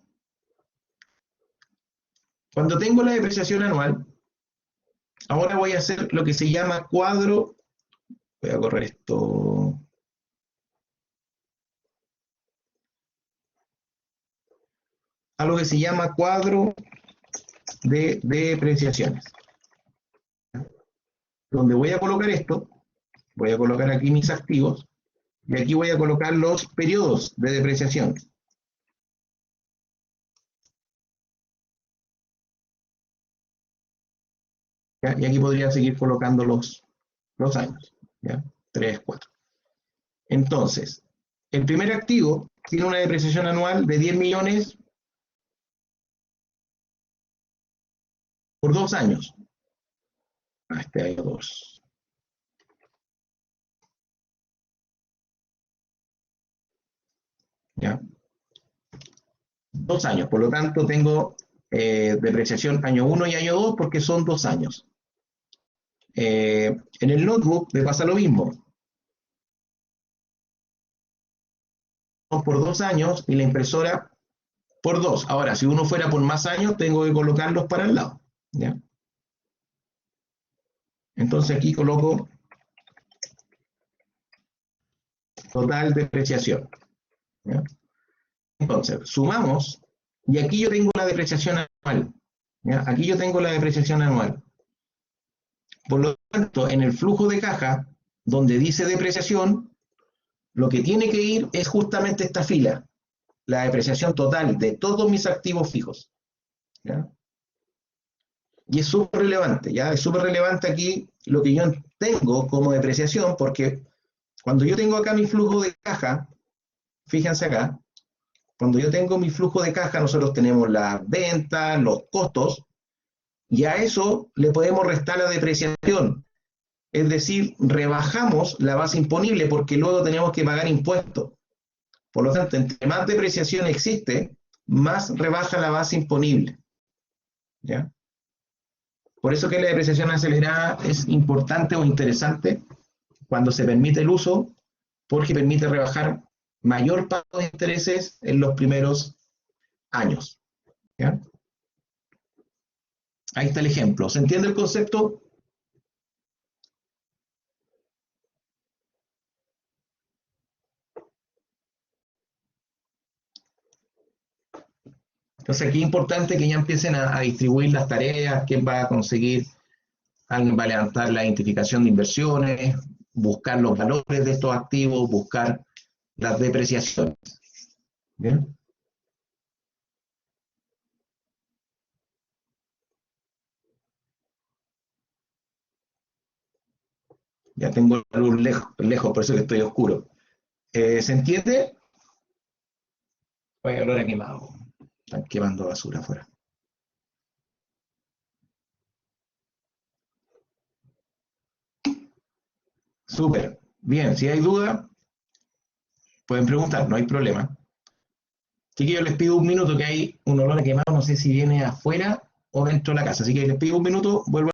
Cuando tengo la depreciación anual, ahora voy a hacer lo que se llama cuadro. Voy a correr esto. Algo que se llama cuadro de depreciaciones. Donde voy a colocar esto, voy a colocar aquí mis activos, y aquí voy a colocar los periodos de depreciación. ¿Ya? Y aquí podría seguir colocando los años. ¿Ya? 3, 4. Entonces, el primer activo tiene una depreciación anual de 10 millones por 2 años. Este año 2. ¿Ya? 2 años, por lo tanto tengo depreciación año 1 y año 2 porque son 2 años. En el notebook me pasa lo mismo. Por 2 años y la impresora por 2. Ahora, si uno fuera por más años, tengo que colocarlos para el lado. ¿Ya? Entonces aquí coloco total depreciación. ¿Ya? Entonces, sumamos, y aquí yo tengo la depreciación anual. ¿Ya? Aquí yo tengo la depreciación anual. Por lo tanto, en el flujo de caja, donde dice depreciación, lo que tiene que ir es justamente esta fila, la depreciación total de todos mis activos fijos. ¿Ya? Y es súper relevante, ¿ya? Es súper relevante aquí lo que yo tengo como depreciación, porque cuando yo tengo acá mi flujo de caja, fíjense acá, cuando yo tengo mi flujo de caja, nosotros tenemos las ventas, los costos, y a eso le podemos restar la depreciación. Es decir, rebajamos la base imponible porque luego tenemos que pagar impuestos. Por lo tanto, entre más depreciación existe, más rebaja la base imponible. ¿Ya? Por eso que la depreciación acelerada es importante o interesante cuando se permite el uso, porque permite rebajar mayor pago de intereses en los primeros años. ¿Ya? Ahí está el ejemplo. ¿Se entiende el concepto? Entonces aquí es importante que ya empiecen a distribuir las tareas, quién va a conseguir, alguien va a levantar la identificación de inversiones, buscar los valores de estos activos, buscar las depreciaciones. ¿Bien? Ya tengo la luz lejos, por eso que estoy oscuro. ¿Se entiende? Oye, olor a quemado. Están quemando basura afuera. Súper. Bien, si hay duda, pueden preguntar, no hay problema. Chiquillos, les pido un minuto que hay un olor a quemado, no sé si viene afuera o dentro de la casa. Así que les pido un minuto, vuelvo.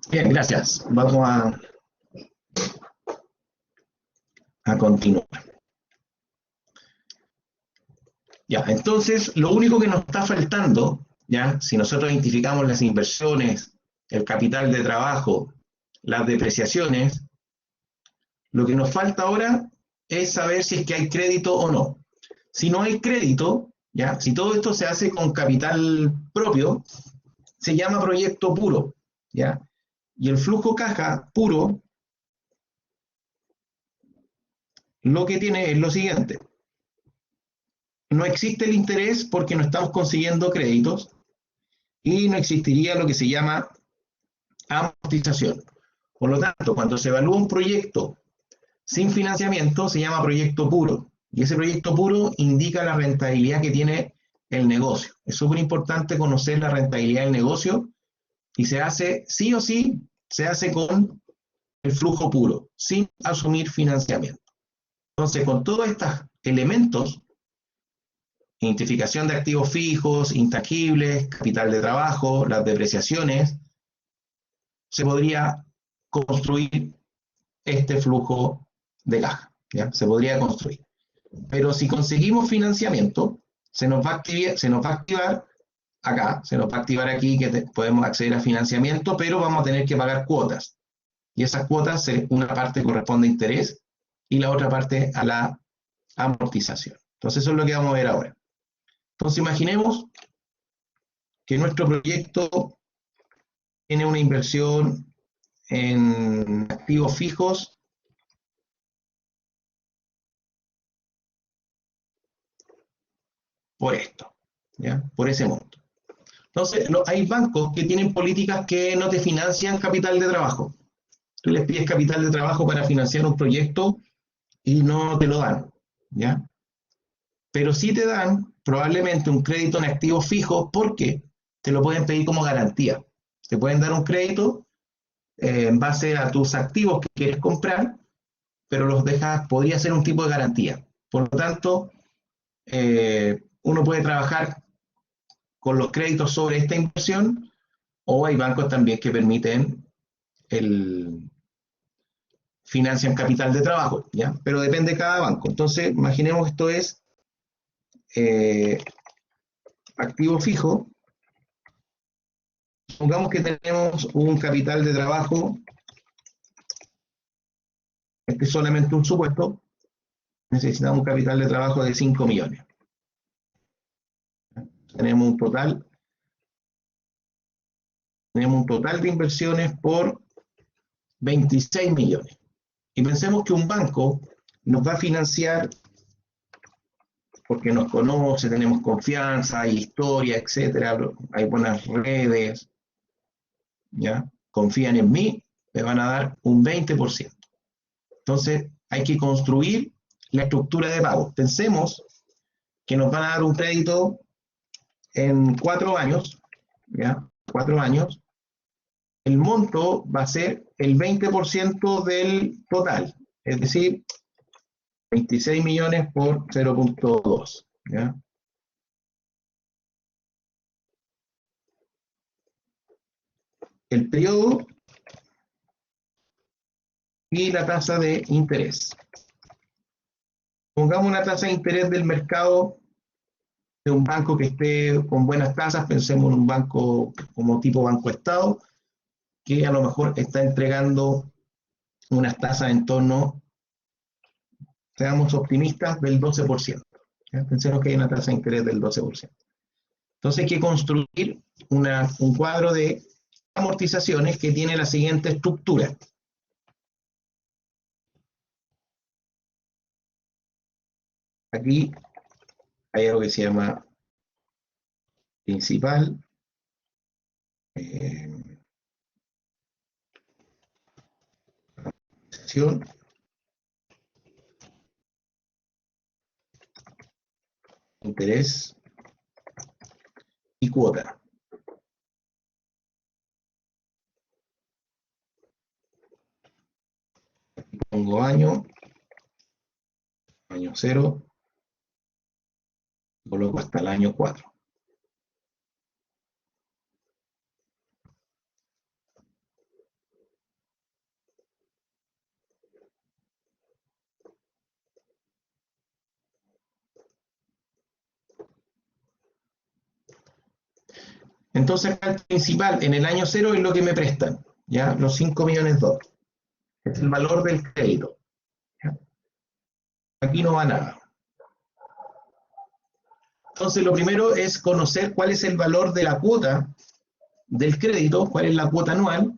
Bien, gracias. Vamos a continuar. Ya, entonces, lo único que nos está faltando, ya, si nosotros identificamos las inversiones, el capital de trabajo, las depreciaciones, lo que nos falta ahora es saber si es que hay crédito o no. Si no hay crédito, ya, si todo esto se hace con capital propio, se llama proyecto puro, ya. Y el flujo caja puro lo que tiene es lo siguiente: no existe el interés porque no estamos consiguiendo créditos y no existiría lo que se llama amortización. Por lo tanto, cuando se evalúa un proyecto sin financiamiento, se llama proyecto puro. Y ese proyecto puro indica la rentabilidad que tiene el negocio. Es súper importante conocer la rentabilidad del negocio y se hace, sí o sí, se hace con el flujo puro, sin asumir financiamiento. Entonces, con todos estos elementos, identificación de activos fijos, intangibles, capital de trabajo, las depreciaciones, se podría construir este flujo de caja, ¿ya? Se podría construir. Pero si conseguimos financiamiento, se nos va a activar acá, se nos va a activar aquí que podemos acceder a financiamiento, pero vamos a tener que pagar cuotas. Y esas cuotas, una parte corresponde a interés y la otra parte a la amortización. Entonces eso es lo que vamos a ver ahora. Entonces imaginemos que nuestro proyecto tiene una inversión en activos fijos por esto, ¿ya? Por ese monto. Entonces, hay bancos que tienen políticas que no te financian capital de trabajo. Tú les pides capital de trabajo para financiar un proyecto y no te lo dan, ¿ya? Pero sí te dan probablemente un crédito en activos fijos porque te lo pueden pedir como garantía. Te pueden dar un crédito en base a tus activos que quieres comprar, pero los dejas, podría ser un tipo de garantía. Por lo tanto, uno puede trabajar con los créditos sobre esta inversión, o hay bancos también que permiten el financian capital de trabajo, ¿ya? Pero depende de cada banco. Entonces, imaginemos que esto es eh, activo fijo. Supongamos que tenemos un capital de trabajo, este es solamente un supuesto, necesitamos un capital de trabajo de 5 millones. Tenemos un total, tenemos un total de inversiones por 26 millones. Y pensemos que un banco nos va a financiar porque nos conoce, tenemos confianza, hay historia, etcétera, hay buenas redes, ¿ya? Confían en mí, me van a dar un 20%. Entonces, hay que construir la estructura de pago. Pensemos que nos van a dar un crédito en 4 años, ¿ya? 4 años. El monto va a ser el 20% del total, es decir, 26 millones por 0.2, ¿ya? El periodo y la tasa de interés. Pongamos una tasa de interés del mercado de un banco que esté con buenas tasas, pensemos en un banco como tipo Banco Estado, que a lo mejor está entregando unas tasas en torno, seamos optimistas, del 12%. ¿Ya? Pensemos que hay una tasa de interés del 12%. Entonces hay que construir un cuadro de amortizaciones que tiene la siguiente estructura. Aquí hay algo que se llama principal, eh, sesión, interés y cuota. Pongo año 0, coloco hasta el año 4. Entonces acá el principal en el año cero es lo que me prestan, ¿ya? Los 5 millones de dólares. Es el valor del crédito. ¿Ya? Aquí no va nada. Entonces lo primero es conocer cuál es el valor de la cuota del crédito, cuál es la cuota anual,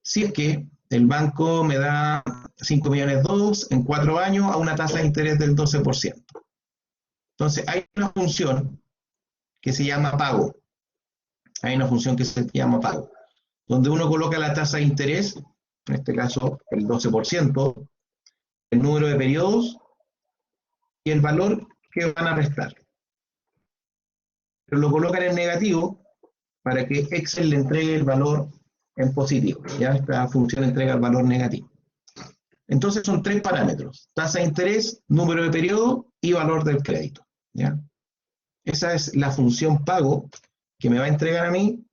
si es que el banco me da 5 millones 2 en 4 años a una tasa de interés del 12%. Entonces hay una función que se llama pago. Hay una función que se llama pago, donde uno coloca la tasa de interés, en este caso el 12%, el número de periodos y el valor que van a restar. Pero lo colocan en negativo para que Excel le entregue el valor en positivo. Ya esta función entrega el valor negativo. Entonces son 3 parámetros: tasa de interés, número de periodo y valor del crédito. ¿Ya? Esa es la función pago que me va a entregar a mí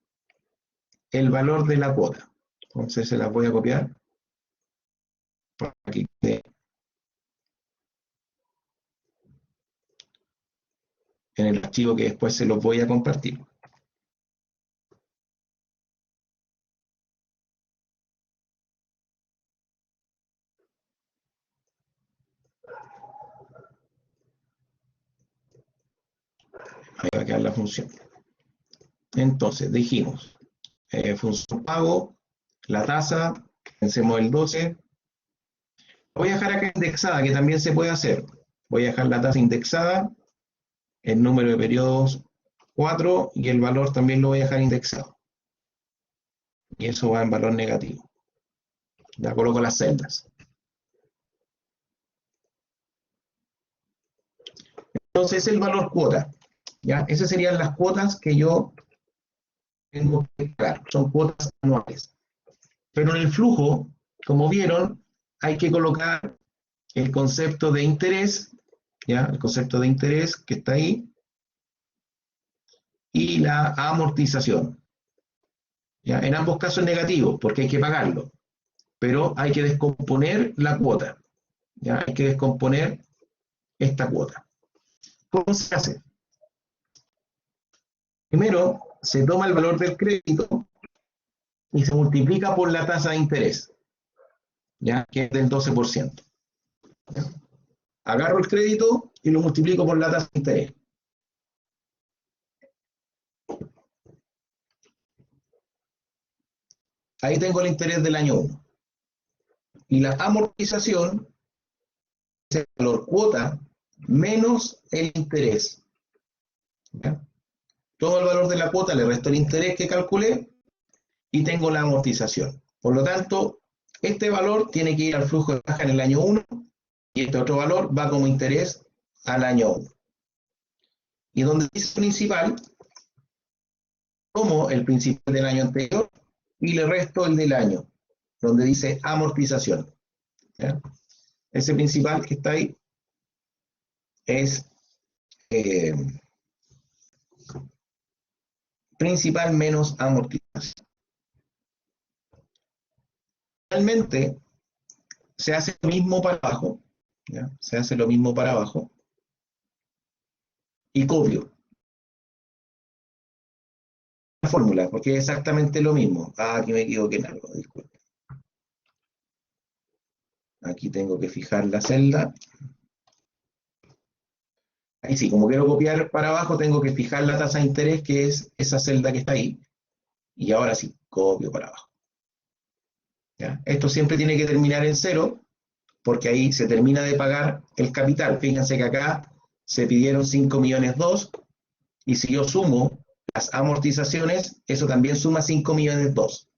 el valor de la cuota. Entonces se las voy a copiar para que quede en el archivo que después se los voy a compartir. Ahí va a quedar la función. Entonces, dijimos, función pago, la tasa, pensemos el 12. Voy a dejar acá indexada, que también se puede hacer. Voy a dejar la tasa indexada, el número de periodos 4 y el valor también lo voy a dejar indexado. Y eso va en valor negativo. Ya coloco las celdas. Entonces, el valor cuota. ¿Ya? Esas serían las cuotas que yo tengo que pagar. Son cuotas anuales. Pero en el flujo, como vieron, hay que colocar el concepto de interés, ¿ya? El concepto de interés que está ahí, y la amortización. ¿Ya? En ambos casos negativos, porque hay que pagarlo, pero hay que descomponer la cuota. ¿Ya? Hay que descomponer esta cuota. ¿Cómo se hace? Primero, se toma el valor del crédito y se multiplica por la tasa de interés, ¿ya? Que es del 12%. ¿Ya? Agarro el crédito y lo multiplico por la tasa de interés. Ahí tengo el interés del año 1. Y la amortización es el valor cuota menos el interés. ¿Ya? Todo el valor de la cuota le resto el interés que calculé y tengo la amortización. Por lo tanto, este valor tiene que ir al flujo de caja en el año 1 y este otro valor va como interés al año 1. Y donde dice principal, tomo el principal del año anterior y le resto el del año, donde dice amortización. ¿Ya? Ese principal que está ahí es principal menos amortización. Realmente se hace lo mismo para abajo, ¿ya? Se hace lo mismo para abajo y copio la fórmula, porque es exactamente lo mismo. Aquí me equivoqué en algo, disculpe. Aquí tengo que fijar la celda. Ahí sí, como quiero copiar para abajo, tengo que fijar la tasa de interés, que es esa celda que está ahí. Y ahora sí, copio para abajo. ¿Ya? Esto siempre tiene que terminar en 0, porque ahí se termina de pagar el capital. Fíjense que acá se pidieron 5 millones 2, y si yo sumo las amortizaciones, eso también suma 5 millones 2.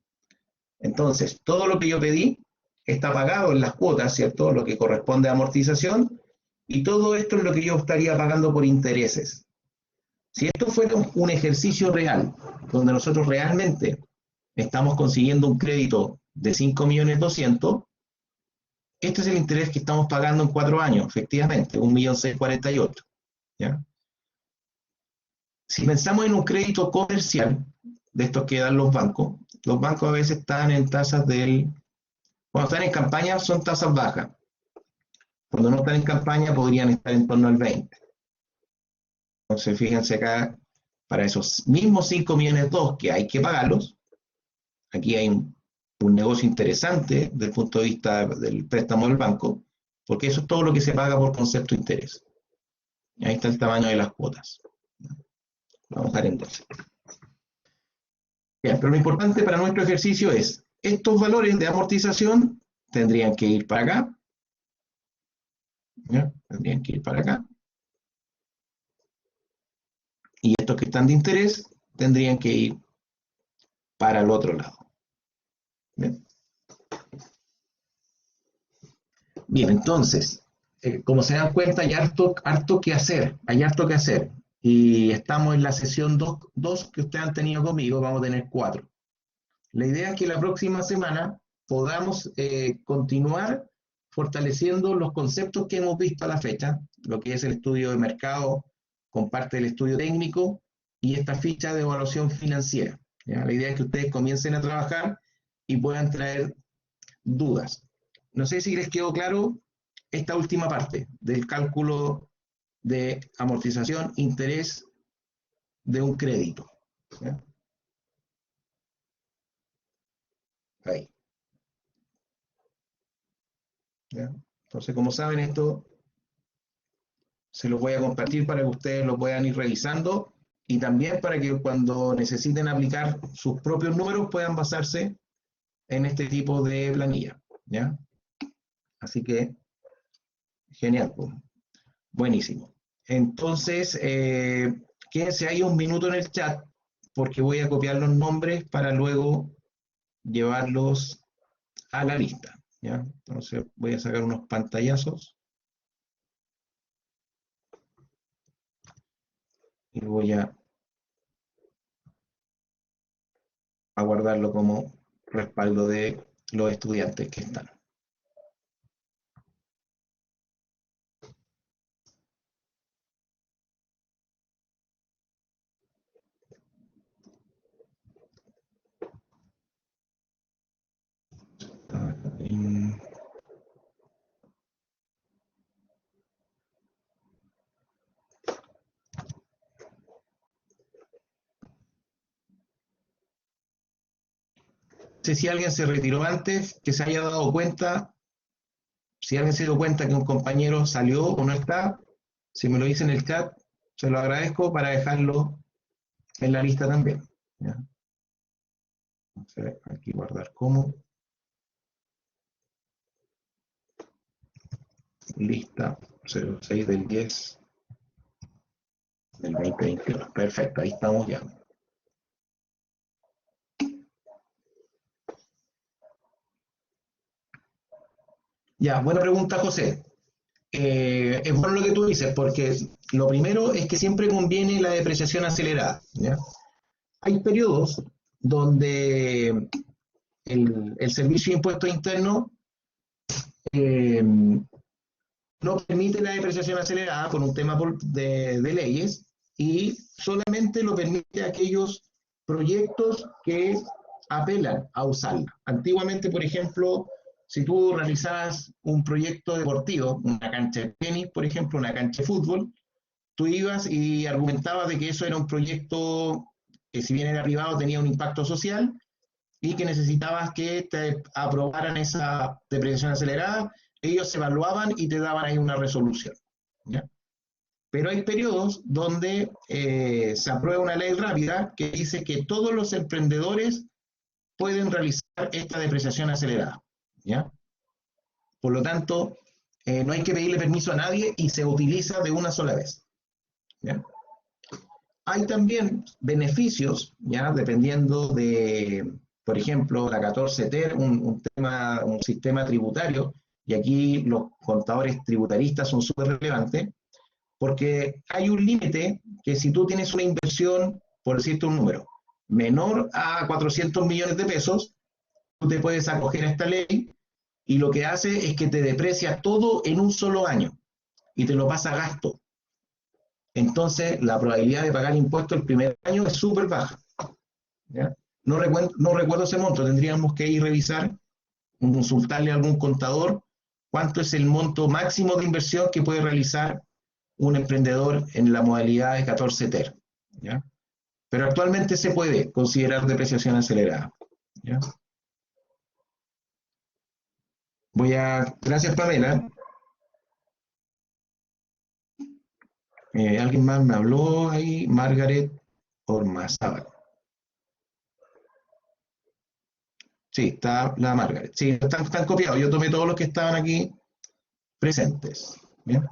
Entonces, todo lo que yo pedí está pagado en las cuotas, ¿cierto? Lo que corresponde a amortización, y todo esto es lo que yo estaría pagando por intereses. Si esto fuera un ejercicio real, donde nosotros realmente estamos consiguiendo un crédito de 5 millones 200, este es el interés que estamos pagando en 4 años, efectivamente, 1.648.000. ¿Ya? Si pensamos en un crédito comercial, de estos que dan los bancos a veces están en tasas cuando están en campaña son tasas bajas. Cuando no están en campaña podrían estar en torno al 20. Entonces fíjense acá para esos mismos 5 millones 2 que hay que pagarlos, aquí hay un negocio interesante desde el punto de vista del préstamo del banco, porque eso es todo lo que se paga por concepto de interés. Y ahí está el tamaño de las cuotas. Vamos a dejar en 12. Bien, pero lo importante para nuestro ejercicio es, estos valores de amortización tendrían que ir para acá. ¿Ya? Tendrían que ir para acá. Y estos que están de interés tendrían que ir para el otro lado. Bien, bien, entonces, como se dan cuenta, hay harto que hacer, hay harto que hacer. Y estamos en la sesión 2 que ustedes han tenido conmigo, vamos a tener 4. La idea es que la próxima semana podamos continuar fortaleciendo los conceptos que hemos visto a la fecha, lo que es el estudio de mercado con parte del estudio técnico y esta ficha de evaluación financiera. ¿Ya? La idea es que ustedes comiencen a trabajar y puedan traer dudas. No sé si les quedó claro esta última parte del cálculo de amortización, interés de un crédito. ¿Ya? Ahí. ¿Ya? Entonces, como saben, esto se los voy a compartir para que ustedes lo puedan ir revisando y también para que cuando necesiten aplicar sus propios números puedan basarse en este tipo de planilla. ¿Ya? Así que, genial, pues. Buenísimo. Entonces, quédense ahí un minuto en el chat porque voy a copiar los nombres para luego llevarlos a la lista. ¿Ya? Entonces voy a sacar unos pantallazos y voy a guardarlo como respaldo de los estudiantes que están. No sé si alguien se retiró antes, que se haya dado cuenta, si alguien se dio cuenta que un compañero salió o no está, si me lo dice en el chat, se lo agradezco para dejarlo en la lista también. ¿Ya? Entonces, aquí guardar como lista 06 del 10 del 2021. Perfecto, ahí estamos ya. Ya, buena pregunta, José. Es bueno lo que tú dices, porque lo primero es que siempre conviene la depreciación acelerada. ¿Ya? Hay periodos donde el Servicio de Impuestos Internos eh, no permite la depreciación acelerada por un tema de leyes y solamente lo permite a aquellos proyectos que apelan a usarla. Antiguamente, por ejemplo, si tú realizabas un proyecto deportivo, una cancha de tenis, por ejemplo, una cancha de fútbol, tú ibas y argumentabas de que eso era un proyecto que si bien era privado tenía un impacto social y que necesitabas que te aprobaran esa depreciación acelerada, ellos evaluaban y te daban ahí una resolución. ¿Ya? Pero hay periodos donde se aprueba una ley rápida que dice que todos los emprendedores pueden realizar esta depreciación acelerada. ¿Ya? Por lo tanto, no hay que pedirle permiso a nadie y se utiliza de una sola vez. ¿Ya? Hay también beneficios, ¿ya? Dependiendo de, por ejemplo, la 14 TER, un sistema tributario, y aquí los contadores tributaristas son súper relevantes, porque hay un límite que si tú tienes una inversión, por decirte un número, menor a 400 millones de pesos, tú te puedes acoger a esta ley y lo que hace es que te deprecia todo en un solo año y te lo pasa a gasto. Entonces, la probabilidad de pagar impuestos el primer año es súper baja. ¿Ya? No recuerdo ese monto, tendríamos que ir a revisar, consultarle a algún contador cuánto es el monto máximo de inversión que puede realizar un emprendedor en la modalidad de 14 TER. ¿Ya? Pero actualmente se puede considerar depreciación acelerada. ¿Ya? Gracias, Pamela. ¿Alguien más me habló ahí? Margaret Ormazábal. Sí, está la Margaret. Sí, están copiados. Yo tomé todos los que estaban aquí presentes. ¿Bien?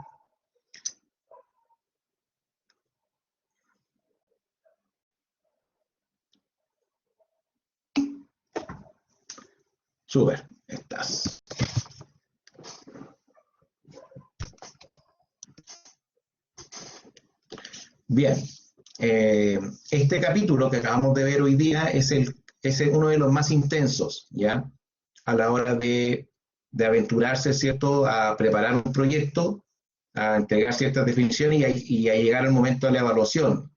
Súper, estás. Bien, este capítulo que acabamos de ver hoy día es uno de los más intensos, ¿ya? A la hora de aventurarse, ¿cierto?, a preparar un proyecto, a entregar ciertas definiciones y a llegar al momento de la evaluación,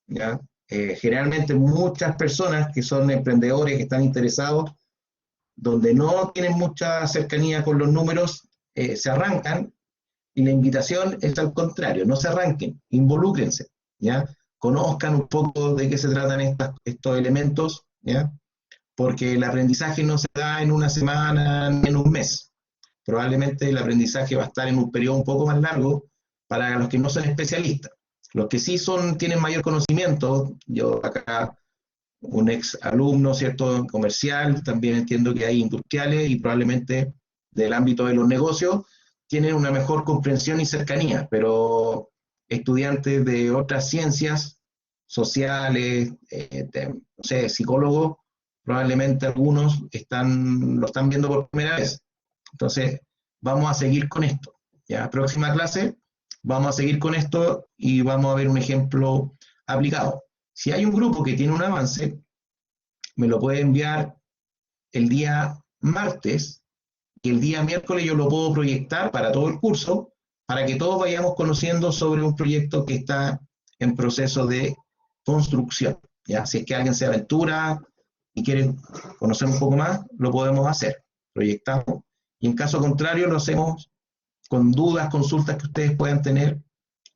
¿ya? Generalmente muchas personas que son emprendedores, que están interesados, donde no tienen mucha cercanía con los números, se arrancan, y la invitación es al contrario, no se arranquen, involúcrense, ¿ya? Conozcan un poco de qué se tratan estos elementos, ¿ya? Porque el aprendizaje no se da en una semana ni en un mes. Probablemente el aprendizaje va a estar en un periodo un poco más largo para los que no son especialistas. Los que sí tienen mayor conocimiento, yo acá, un ex alumno, ¿cierto?, comercial, también entiendo que hay industriales y probablemente del ámbito de los negocios, tienen una mejor comprensión y cercanía, pero estudiantes de otras ciencias sociales, no sé, psicólogos, probablemente algunos lo están viendo por primera vez. Entonces, vamos a seguir con esto. Ya, próxima clase, vamos a seguir con esto y vamos a ver un ejemplo aplicado. Si hay un grupo que tiene un avance, me lo puede enviar el día martes y el día miércoles yo lo puedo proyectar para todo el curso, para que todos vayamos conociendo sobre un proyecto que está en proceso de construcción. ¿Ya? Si es que alguien se aventura y quiere conocer un poco más, lo podemos hacer. Proyectamos. Y en caso contrario, lo hacemos con dudas, consultas que ustedes puedan tener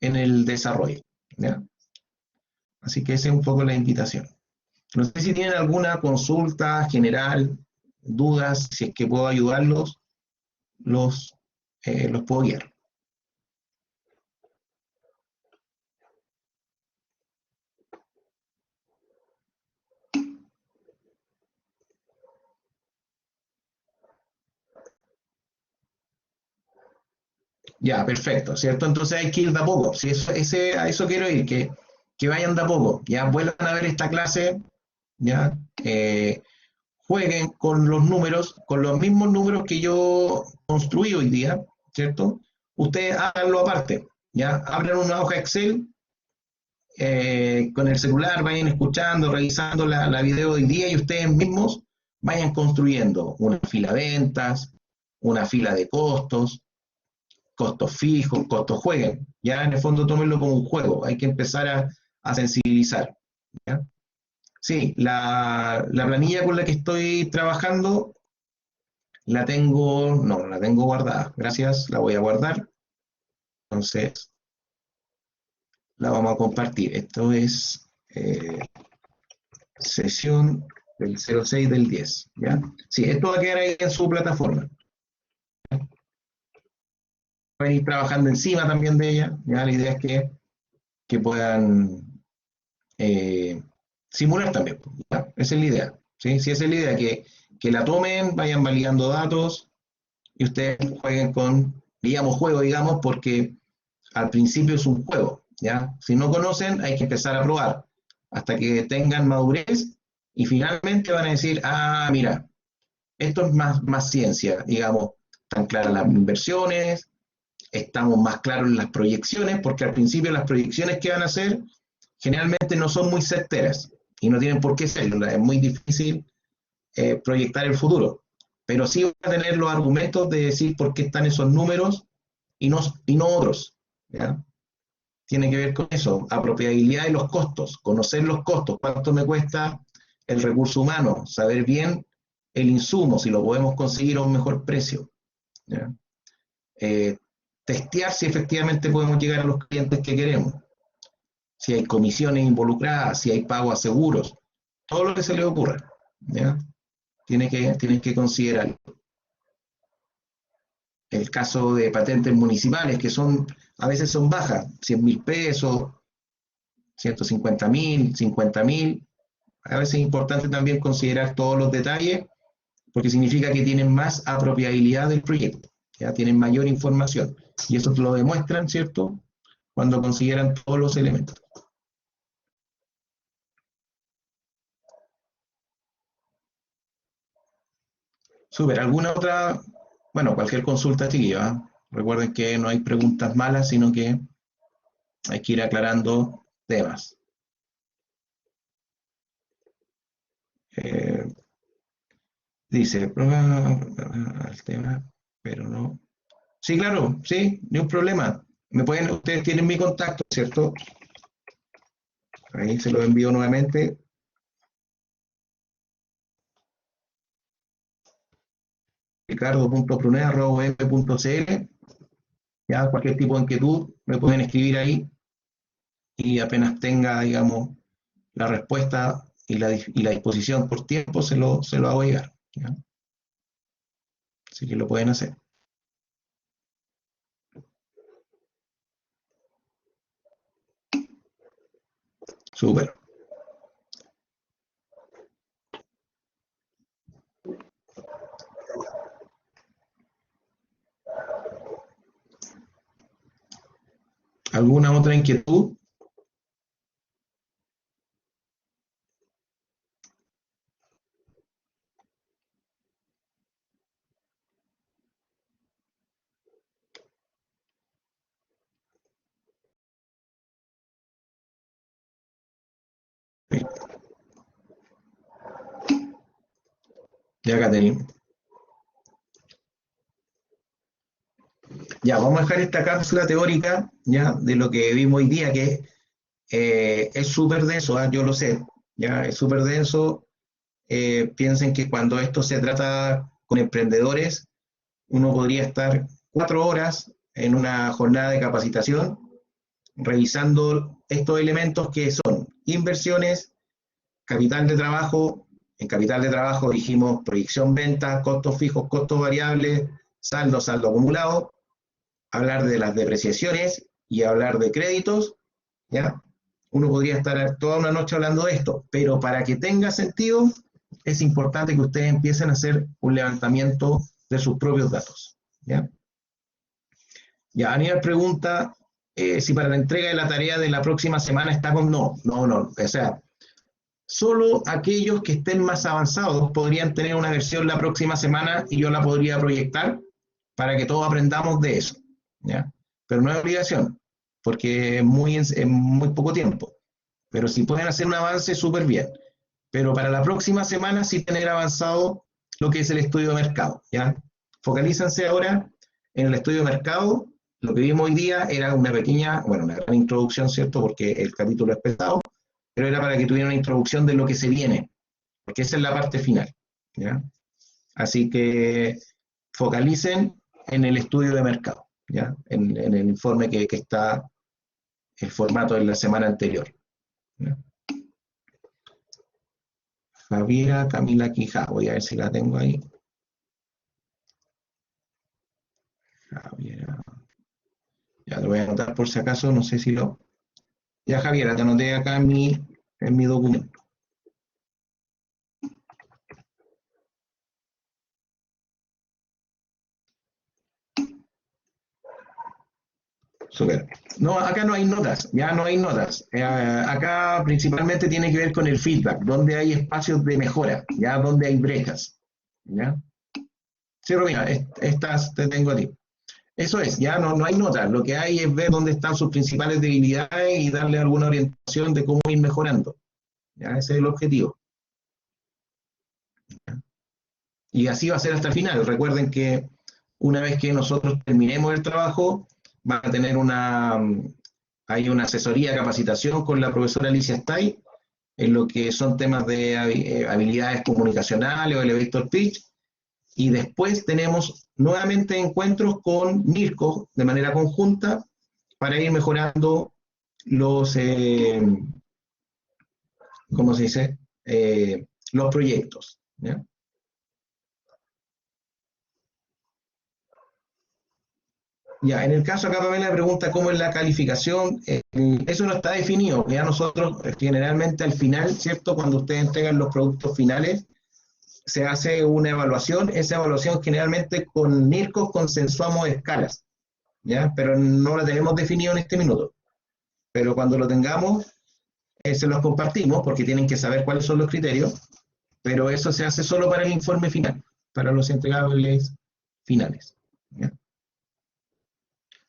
en el desarrollo. ¿Ya? Así que esa es un poco la invitación. No sé si tienen alguna consulta general, dudas, si es que puedo ayudarlos, los puedo guiar. Ya, perfecto, ¿cierto? Entonces hay que ir de a poco. Si a eso quiero ir, que vayan de a poco. Ya vuelvan a ver esta clase, ya jueguen con los números, con los mismos números que yo construí hoy día, ¿cierto? Ustedes háganlo aparte, ya abran una hoja Excel, con el celular, vayan escuchando, revisando la video de hoy día y ustedes mismos vayan construyendo una fila de ventas, una fila de costos fijos, costos jueguen. Ya en el fondo tómenlo como un juego, hay que empezar a sensibilizar. ¿Ya? Sí, la planilla con la que estoy trabajando no la tengo guardada. Gracias, la voy a guardar. Entonces, la vamos a compartir. Esto es sesión del 06 del 10. ¿Ya? Sí, esto va a quedar ahí en su plataforma. Van a ir trabajando encima también de ella. ¿Ya? La idea es que puedan simular también. ¿Ya? Esa es la idea. ¿Sí? Si esa es la idea, que la tomen, vayan validando datos y ustedes jueguen digamos, porque al principio es un juego. ¿Ya? Si no conocen, hay que empezar a probar hasta que tengan madurez y finalmente van a decir, mira, esto es más ciencia, digamos, están claras las inversiones, estamos más claros en las proyecciones, porque al principio las proyecciones que van a hacer generalmente no son muy certeras y no tienen por qué serlo, es muy difícil proyectar el futuro, pero sí van a tener los argumentos de decir por qué están esos números y no otros. ¿Ya? Tiene que ver con eso, apropiabilidad de los costos, conocer los costos, cuánto me cuesta el recurso humano, saber bien el insumo, si lo podemos conseguir a un mejor precio. ¿Ya? Testear si efectivamente podemos llegar a los clientes que queremos. si hay comisiones involucradas, si hay pago a seguros, todo lo que se le ocurra, ¿ya? Tienen que considerar. El caso de patentes municipales, que a veces son bajas, 100.000 pesos, 150.000, 50.000. A veces es importante también considerar todos los detalles, porque significa que tienen más apropiabilidad del proyecto, ya tienen mayor información. Y eso lo demuestran, ¿cierto?, cuando consideran todos los elementos. Súper, ¿alguna otra? Bueno, cualquier consulta, chiquillos, ¿eh? Recuerden que no hay preguntas malas, sino que hay que ir aclarando temas. Dice, prueba el tema, pero no. Sí, claro, sí, ni un problema. Ustedes tienen mi contacto, ¿cierto? Ahí se lo envío nuevamente. ricardo.pruneda@m.cl. Ya, cualquier tipo de inquietud me pueden escribir ahí y apenas tenga, digamos, la respuesta y la disposición por tiempo, se lo hago llegar, ¿ya? Así que lo pueden hacer. Súper. ¿Alguna otra inquietud? Sí. Ya, Catherine. Ya, vamos a dejar esta cápsula teórica, ya, de lo que vimos hoy día, que es súper denso, ¿eh? Yo lo sé, ya, es súper denso. Piensen que cuando esto se trata con emprendedores, uno podría estar 4 horas en una jornada de capacitación revisando estos elementos que son inversiones, capital de trabajo. En capital de trabajo dijimos proyección venta, costos fijos, costos variables, saldo acumulado, hablar de las depreciaciones y hablar de créditos, ¿ya? Uno podría estar toda una noche hablando de esto, pero para que tenga sentido, es importante que ustedes empiecen a hacer un levantamiento de sus propios datos, ¿ya? Ya, Aníbal pregunta si para la entrega de la tarea de la próxima semana está con... No, o sea, solo aquellos que estén más avanzados podrían tener una versión la próxima semana y yo la podría proyectar para que todos aprendamos de eso, ¿ya? Pero no es obligación, porque es muy poco tiempo. Pero si pueden hacer un avance, súper bien. Pero para la próxima semana sí tener avanzado lo que es el estudio de mercado, ¿ya? Focalízanse ahora en el estudio de mercado. Lo que vimos hoy día era una pequeña, bueno, una gran introducción, ¿cierto? Porque el capítulo es pesado, pero era para que tuvieran una introducción de lo que se viene, porque esa es la parte final, ¿ya? Así que focalicen en el estudio de mercado, ¿ya? En el informe que está el formato de la semana anterior, ¿ya? Javiera Camila Quijá, voy a ver si la tengo ahí. Javiera. Ya lo voy a anotar por si acaso, no sé si lo... Ya, Javiera, te anoté acá en mi documento. Súper. No, acá no hay notas, ya no hay notas. Acá principalmente tiene que ver con el feedback, donde hay espacios de mejora, ya donde hay brechas. ¿Ya? Sí, Romina, estas te tengo a ti. Eso es, ya no hay notas, lo que hay es ver dónde están sus principales debilidades y darle alguna orientación de cómo ir mejorando. ¿Ya? Ese es el objetivo. ¿Ya? Y así va a ser hasta el final. Recuerden que una vez que nosotros terminemos el trabajo, van a tener hay una asesoría, capacitación con la profesora Alicia Stay, en lo que son temas de habilidades comunicacionales o elevator pitch, y después tenemos nuevamente encuentros con Mirko de manera conjunta para ir mejorando los, ¿cómo se dice? Los proyectos. ¿Ya? Ya, en el caso acá Pamela pregunta cómo es la calificación. Eso no está definido. Ya nosotros generalmente al final, ¿cierto? Cuando ustedes entregan los productos finales, se hace una evaluación. Esa evaluación generalmente con NIRCOS consensuamos escalas, ¿ya? Pero no la tenemos definido en este minuto. Pero cuando lo tengamos, se los compartimos porque tienen que saber cuáles son los criterios, pero eso se hace solo para el informe final, para los entregables finales, ¿ya?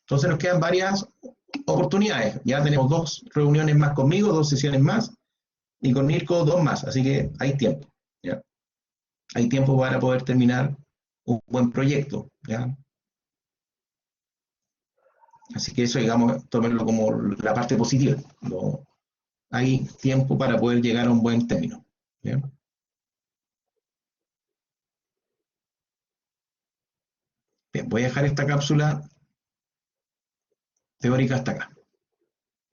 Entonces nos quedan varias oportunidades. Ya tenemos 2 reuniones más conmigo, 2 sesiones más, y con Mirko 2 más, así que hay tiempo. ¿Ya? Hay tiempo para poder terminar un buen proyecto. ¿Ya? Así que eso, digamos, tomarlo como la parte positiva. ¿No? Hay tiempo para poder llegar a un buen término. ¿Ya? Bien, voy a dejar esta cápsula teórica hasta acá.